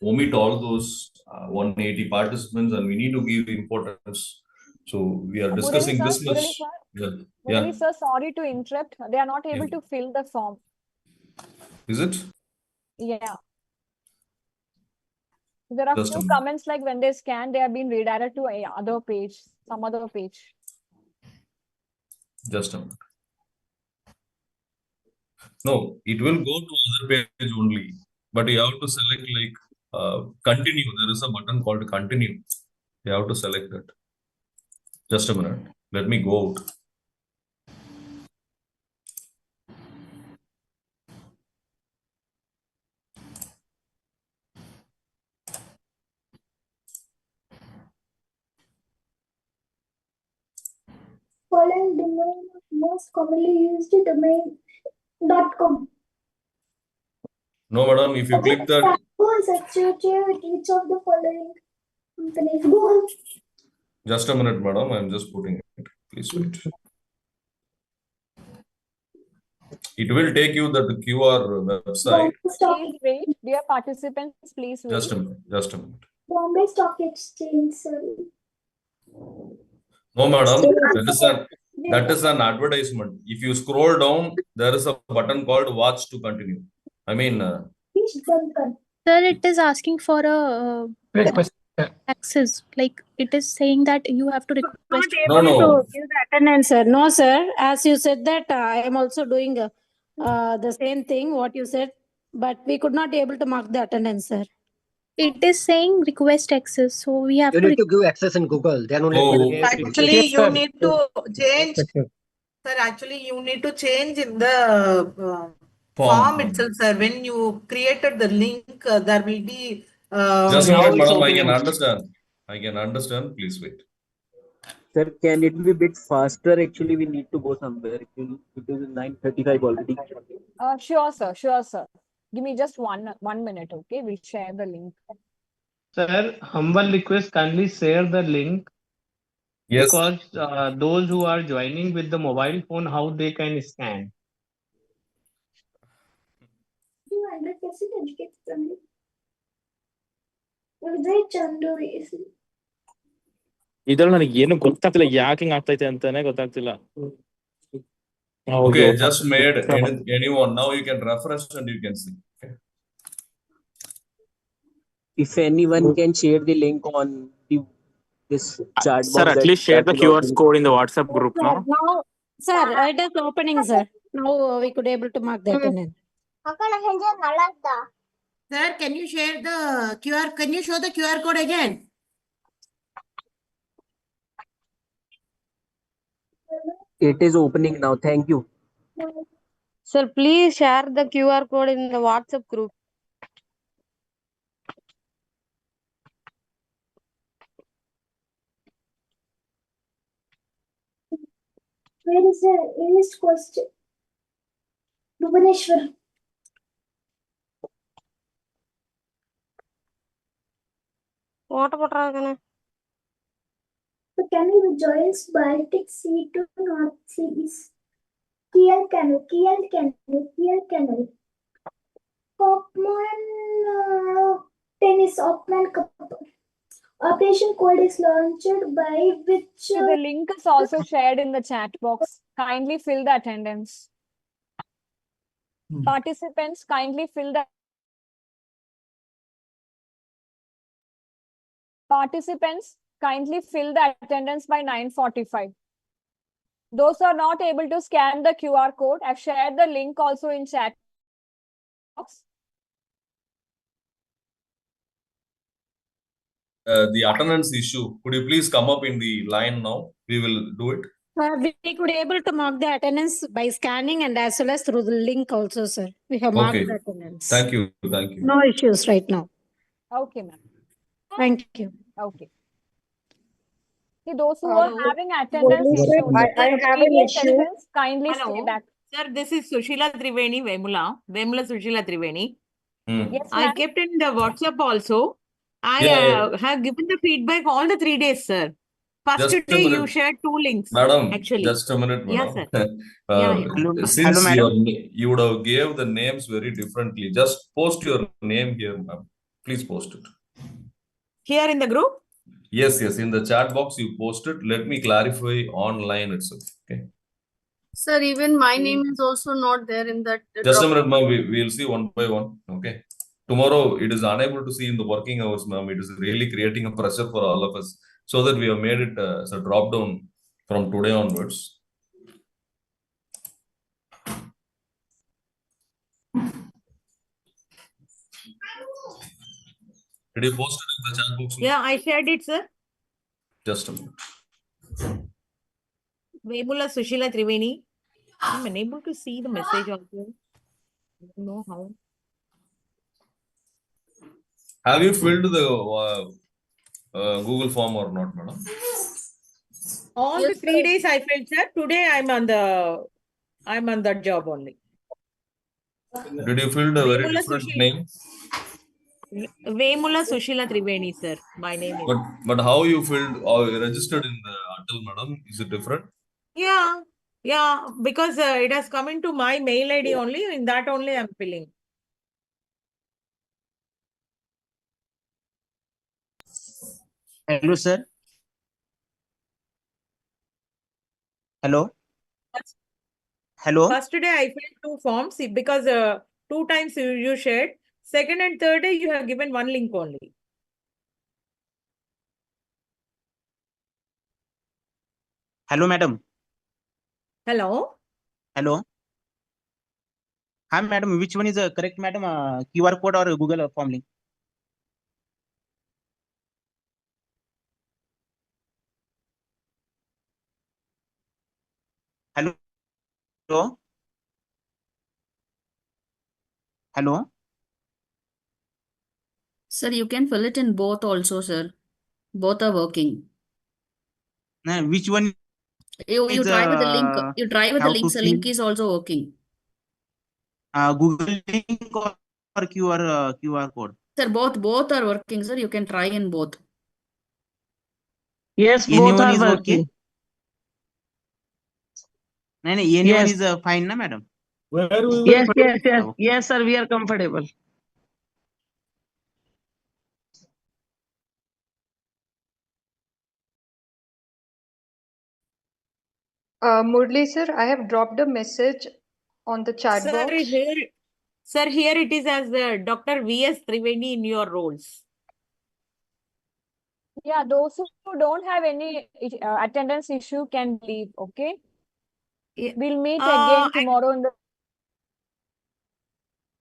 omit all those 180 participants, and we need to give importance. So we are discussing this much. Murali sir, sorry to interrupt. They are not able to fill the form. Is it? Yeah. There are few comments like when they scan, they have been redirected to some other page. Just a minute. No, it will go to other page only, but you have to select continue. There is a button called continue. You have to select that. Just a minute. Let me go out. Following domain of most commonly used domain.com. No, madam, if you click that. Is associated with each of the following companies. Google. Just a minute, madam. I'm just putting it. Please wait. It will take you the QR website. Please wait. Dear participants, please wait. Just a minute. Just a minute. Bombay Stock Exchange. Sorry. No, madam. That is an advertisement. If you scroll down, there is a button called Watch to continue. I mean, sir, it is asking for a access. Like it is saying that you have to request. No. To give the attendance, sir. No, sir. As you said that, I am also doing the same thing what you said, but we could not able to mark the attendance, sir. It is saying request access, so we have You need to give access in Google. Then only actually you need to change. Sir, actually you need to change in the form itself, sir. When you created the link, there will be. Just a minute, madam. I can understand. I can understand. Please wait. Sir, can it be a bit faster? Actually, we need to go somewhere. Actually, it is 9:35 already. Sure, sir. Sure, sir. Give me just one minute, okay? We'll share the link. Sir, humble request, kindly share the link. Yes. Because those who are joining with the mobile phone, how they can scan. ಇದ್ರಲ್ಲಿ ನನಗೆ ಏನು ಗೊತ್ತಾಗ್ತಿಲ್ಲ ಯಾಕೆ ಹಿಂಗ್ ಆಗ್ತೈತೆ ಅಂತಾನೆ ಗೊತ್ತಾಗ್ತಿಲ್ಲ. Okay, just made anyone. Now you can refresh and you can see. Okay. If anyone can share the link on this chat box. Sir, at least share the QR code in the WhatsApp group now. Now, sir, it is opening, sir. Now we could able to mark the attendance. Sir, can you share the QR? Can you show the QR code again? It is opening now. Thank you. Sir, please share the QR code in the WhatsApp group. Where is the earliest question? Bhubaneswar. What about The canal which joins Baltic Sea to North Sea is Kiel Canal. Oppmann Cup. Operation Code is launched by which... The link is also shared in the chat box. Kindly fill the attendance. Participants, kindly fill the... Participants, kindly fill the attendance by 9:45. Those who are not able to scan the QR code, I've shared the link also in chat box. The attendance issue. Could you please come up in the line now? We will do it. We could able to mark the attendance by scanning and as well as through the link also, sir. We have marked the attendance. Thank you. Thank you. No issues right now. Okay, ma'am. Thank you. Okay. See, those who are Hello. having attendance Murli sir, issues in I the have an previous issue. sessions, kindly stay Hello. back. Sir, this is Sushila Triveni, Vemula Sushila Triveni. Yes, I ma'am. kept in the WhatsApp also. I Yeah. have given the feedback all the 3 days, sir. First Just a day you minute. shared 2 links, Madam, actually. just a minute, Yeah, madam. sir. Yeah, yeah. Hello, Since madam. you would have gave the names very differently, just post your name here, ma'am. Please post it. Here in the group? Yes, in the chat box you posted. Let me clarify online itself. Okay. Sir, even my name is also not there in that Just a drop minute, ma'am. We'll see one by one. Okay. Tomorrow it is unable to see in the working hours, ma'am. It is really creating a pressure for all of us. So that we have made it as a drop down from today onwards. Did you post it in the chat box? Yeah, I shared it, sir. Just a minute. Vemula Sushila Triveni. I'm unable to see the message also. I don't know how. Have you filled the Google form or not, madam? All the 3 days I felt, sir. Today I'm on that job only. Did you fill a very Vemula different Sushila. name? Vemula Sushila Triveni, sir. My name is. But how you filled or registered in the Atal, madam? Is it different? Yeah, because it has come into my mail ID only. In that only I'm filling. Hello, sir. Hello. Hello. First day I filled 2 forms because 2 times you shared. Second and third day you have given 1 link only. Hello, madam. Hello. Hello. Hi, madam. Which one is correct, madam? QR code or Google form link? Hello. Hello. Hello. Sir, you can fill it in both also, sir. Both are working. Which one? You try with the link. You try with the how link. to The link fill? is also working. Google link or QR code? Sir, both are working, sir. You can try in both. Yes, both Anyone are is working. okay? No, anyone Yes. is fine, na, madam? Where we will yes, sir. We are comfortable. Murli sir, I have dropped a message on the chat box. Sir, here it is as Dr. V.S. Trivedi in your roles. Yeah, those who don't have any attendance issue can leave, okay? We'll meet again tomorrow in the...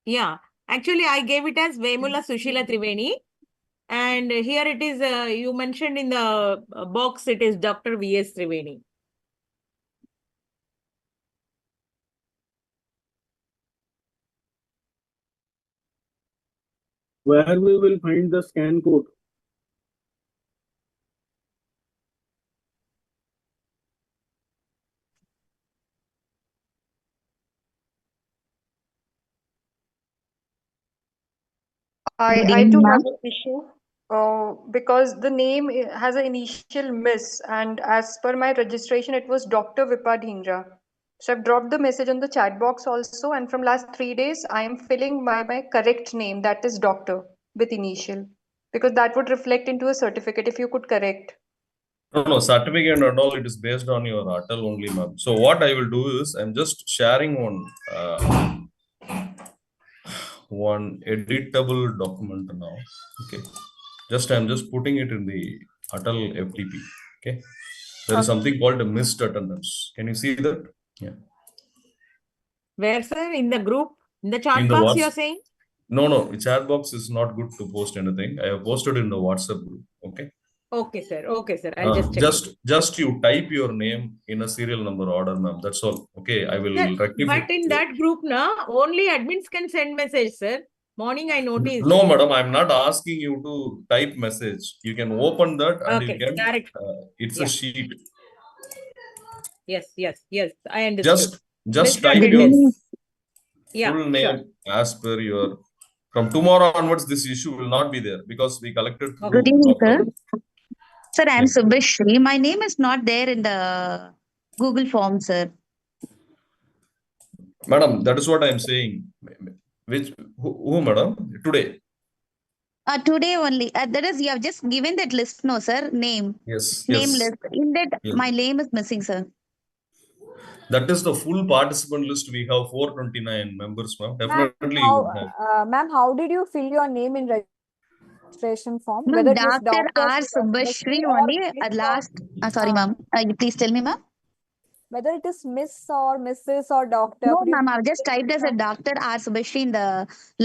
Yeah, actually I gave it as Vemula Sushila Triveni. And here it is, you mentioned in the box, it is Dr. V.S. Trivedi. Where we will find the scan code? I too have an issue because the name has an initial miss, and as per my registration, it was Dr. Vipa Dhingra. So I've dropped the message on the chat box also, and from last 3 days, I am filling my correct name, that is Doctor with initial, because that would reflect into a certificate if you could correct. No, certificate and all, it is based on your Atal only, ma'am. So what I will do is, I'm just sharing one editable document now. Okay. I'm just putting it in the Atal FTP. Okay. There is something called a missed attendance. Can you see that? Yeah. Where, sir? In the group? In the chat In the box you are saying? No, chat box is not good to post anything. I have posted in the WhatsApp group. Okay. Okay, sir. I'll just check. Just you type your name in a serial number order, ma'am. That's all. Okay, I will Sir, rectify. but in that group now, only admins can send message, sir. Morning I noticed. No, madam, I'm not asking you to type message. You can open that and you can. Correct. It's a sheet. Yes. I understood. Just Mr. type your Attendance. full name as per your. From tomorrow onwards, this issue will not be there because we collected through. Good evening, sir. Sir, I'm Yeah. Subhashri. My name is not there in the Google form, sir. Madam, that is what I'm saying. Who madam? Today. Today only. That is, you have just given that list, no, sir? Name. Yes. Name Yes. list. In that, Yes. my name is missing, sir. That is the full participant list. We have 429 members, ma'am. Definitely you would have. Ma'am, how did you fill your name in registration form? No, Whether it is Dr. Dr. R. Subhashri or only. At last. Sorry, ma'am. Please tell me, ma'am. Whether it is Miss or Mrs. or Doctor. No, ma'am. I've just typed as a Dr. R. Subhashri in the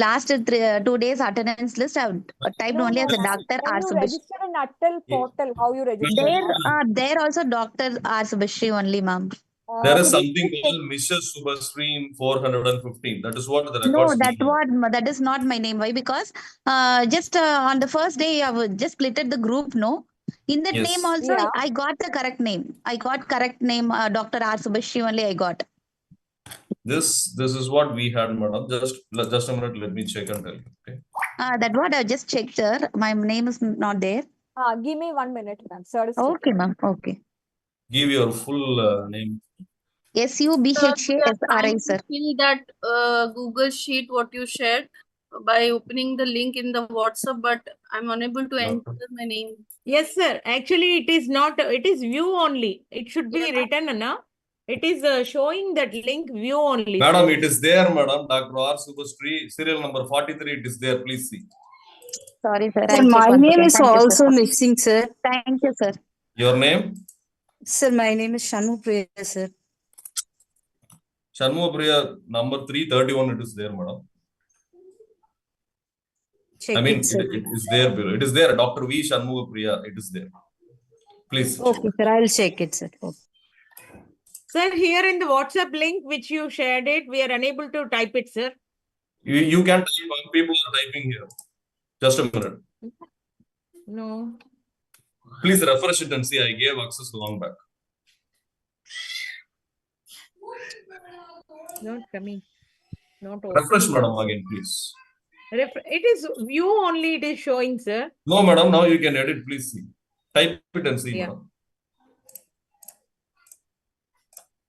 last 2 days attendance list. I've typed only as a Dr. R. When you Subhashri. register in Atal portal, how you register? There also Dr. R. Subhashri only, ma'am. There is something called Mrs. Subhashri in 415. That is what the records. No, that is not my name. Why? Because just on the first day, I've just splitted the group. No, in that Yes. name also, I got the correct name. I got correct name. Dr. R. Subhashri only I got. This is what we had, madam. Just a minute. Let me check and tell you. Okay. That what I just checked, sir. My name is not there. Give me 1 minute, ma'am. Sir is Okay, ma'am. Okay. Give your full name. SUBHASRI, sir. Fill that Google sheet what you shared by opening the link in the WhatsApp, but I'm unable to enter my name. Yes, sir. Actually, it is not. It is view only. It should be written, na? It is showing that link view only. Madam, it is there, madam. Dr. R. Subhashri, serial number 43. It is there. Please see. Sorry, sir. Sir, my name is also missing, sir. Thank you, sir. Your name? Sir, my name is Shanu Priya, sir. Shanmugapriya, number 331. It is there, madam. Check I mean, it, sir. it is there below. It is there. Dr. V. Shanmugapriya. It is there. Please. Okay, sir. I'll check it, sir. Okay. Sir, here in the WhatsApp link which you shared it, we are unable to type it, sir. You can type. People are typing here. Just a minute. No. Please refresh it and see. I gave access long back. Not coming. Not Refresh, madam, again, please. It is view only. It is showing, sir. No, madam. Now you can edit. Please see. Type it and see, madam.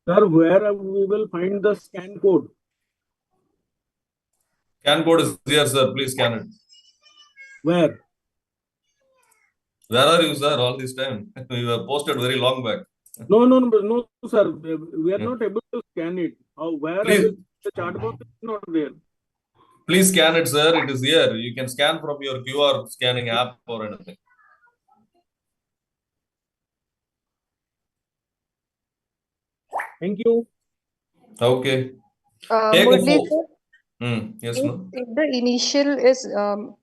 Sir, where we will find the scan code? Scan code is here, sir. Please scan it. Where? Where are you, sir, all this time? You have posted very long back. No, sir. We are not able to scan it. Where Please. the chart box is not there. Please scan it, sir. It is here. You can scan from your QR scanning app or anything. Thank you. Okay. Take a Murli, photo. sir, Yes, ma'am. if the initial is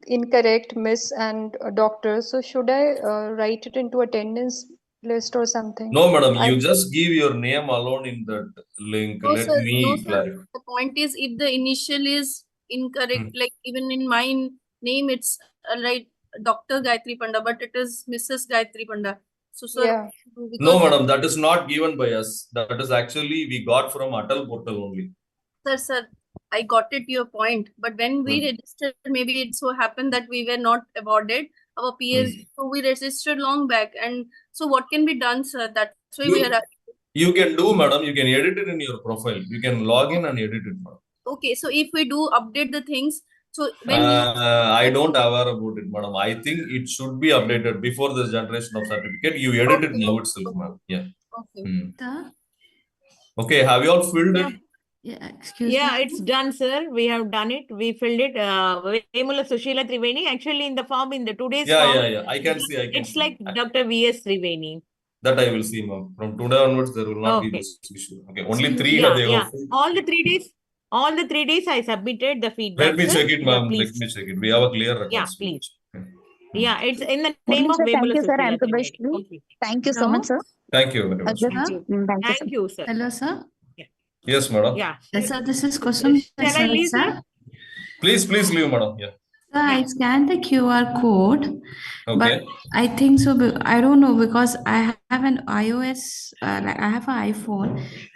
incorrect, Miss and Doctor, so should I write it into attendance list or something? No, madam. You just give your name alone in that link. No, Let sir. me No, sir. clarify. The point is, if the initial is incorrect, like even in my name, it's like Dr. Gayatri Panda, but it is Mrs. Gayatri Panda. So, sir, No, madam. That is not given by us. That is actually we got from Atal portal only. Sir, I got it your point. But when we registered, maybe it so happened that we were not awarded our PhD. So we registered long back. And so what can be done, sir? That's why we are. You can do, madam. You can edit it in your profile. You can log in and edit it, madam. Okay, so if we do update the things, so when I don't aware about it, madam. I think it should be updated before the generation of certificate. You edit it now itself, ma'am. Yeah. Okay. Okay. Have you all filled it? Yeah, excuse me. Yeah, it's done, sir. We have done it. We filled it. Vemula Sushila Triveni. Actually, in the form, in the today's form. Yeah. I can see. It's like Dr. V.S. Triveni. That I will see, ma'am. From today onwards, there will not be this issue. Okay. Only 3 they Yeah. All the 3 days, I submitted the feedback. Let me check it, ma'am. Yeah, Let me check it. We have a clear record. Yeah, please. Yeah, it's in the name of Thank Vemula you, sir. I'm Sushila Subhashri. Thank you so much, sir. Thank you very much. Thank you, sir. Hello, sir. Yes, madam. Yeah. Sir, this is question. Shall I leave, sir? Please leave, madam. Yeah. Sir, I scanned the QR code, but Okay. I think so. I don't know because I have an iOS, like I have an iPhone.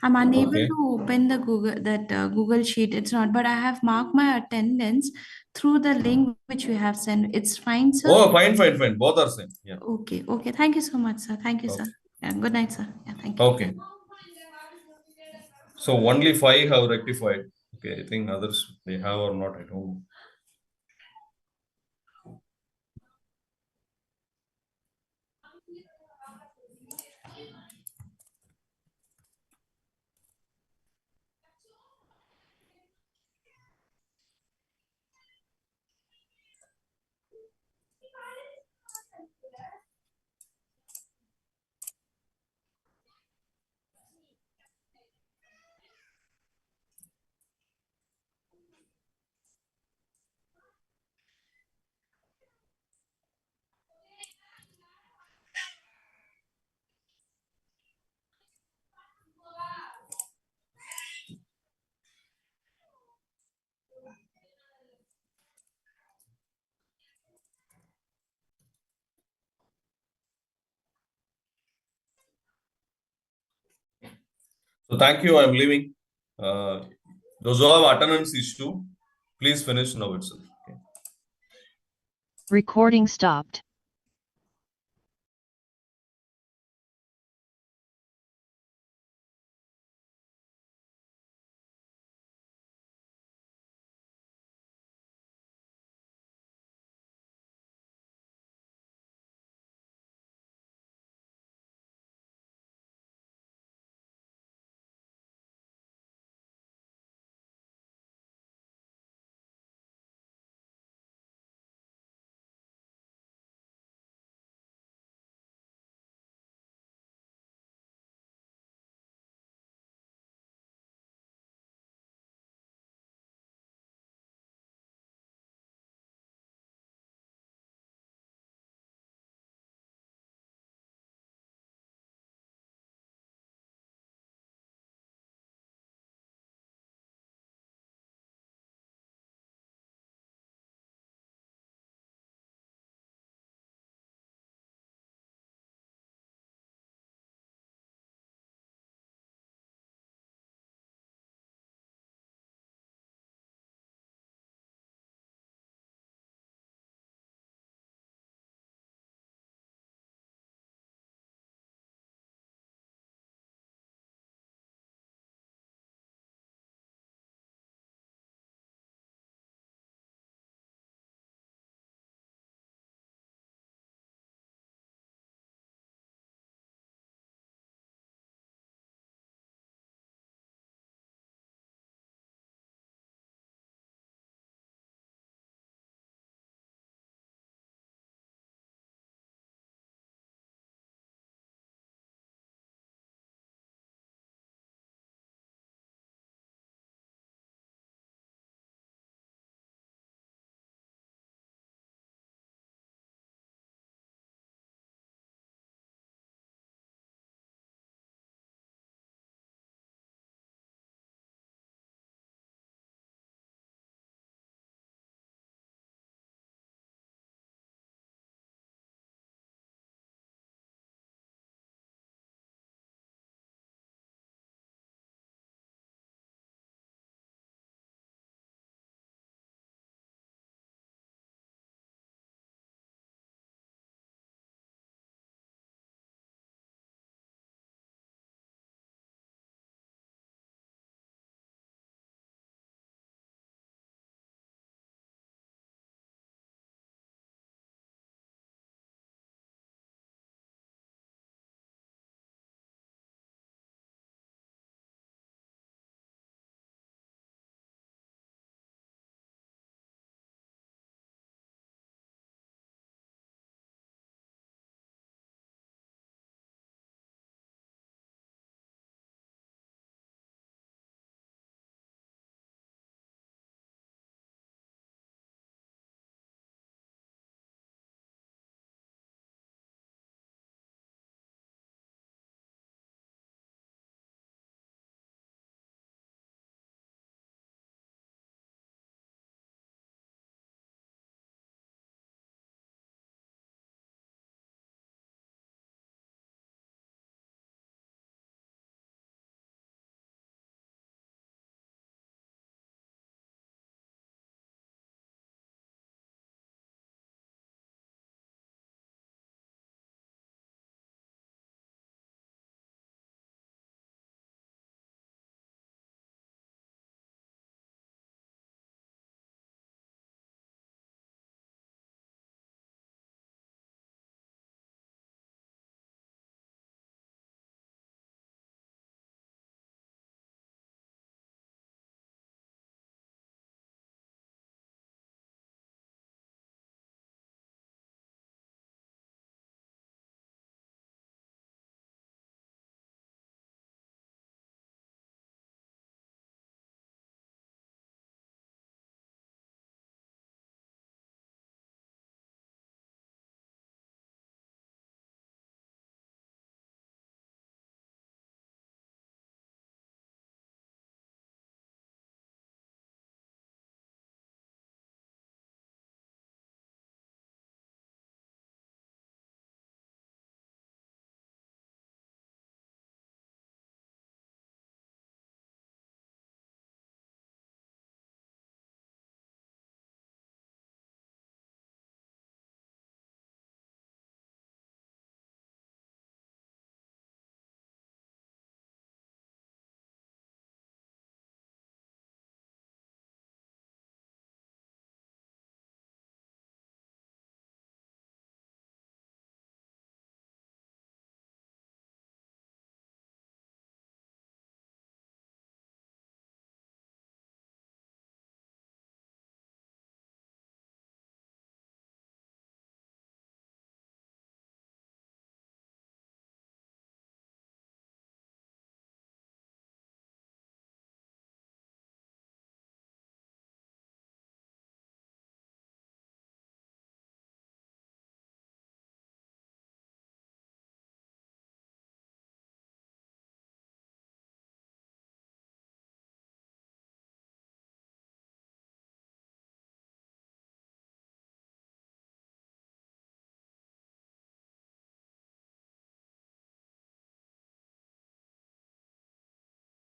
I'm unable Okay. to open the Google Sheet. It's not, but I have marked my attendance through the link which you have sent. It's fine, sir. Oh, fine. Both are same. Yeah. Okay. Thank you so much, sir. Thank you, sir. Okay. Yeah, good night, sir. Yeah, thank you. Okay. So only 5 have rectified. Okay, I think others they have or not, I don't know. So thank you. I'm leaving. Those who have attendance issue, please finish now itself. Okay. Recording stopped.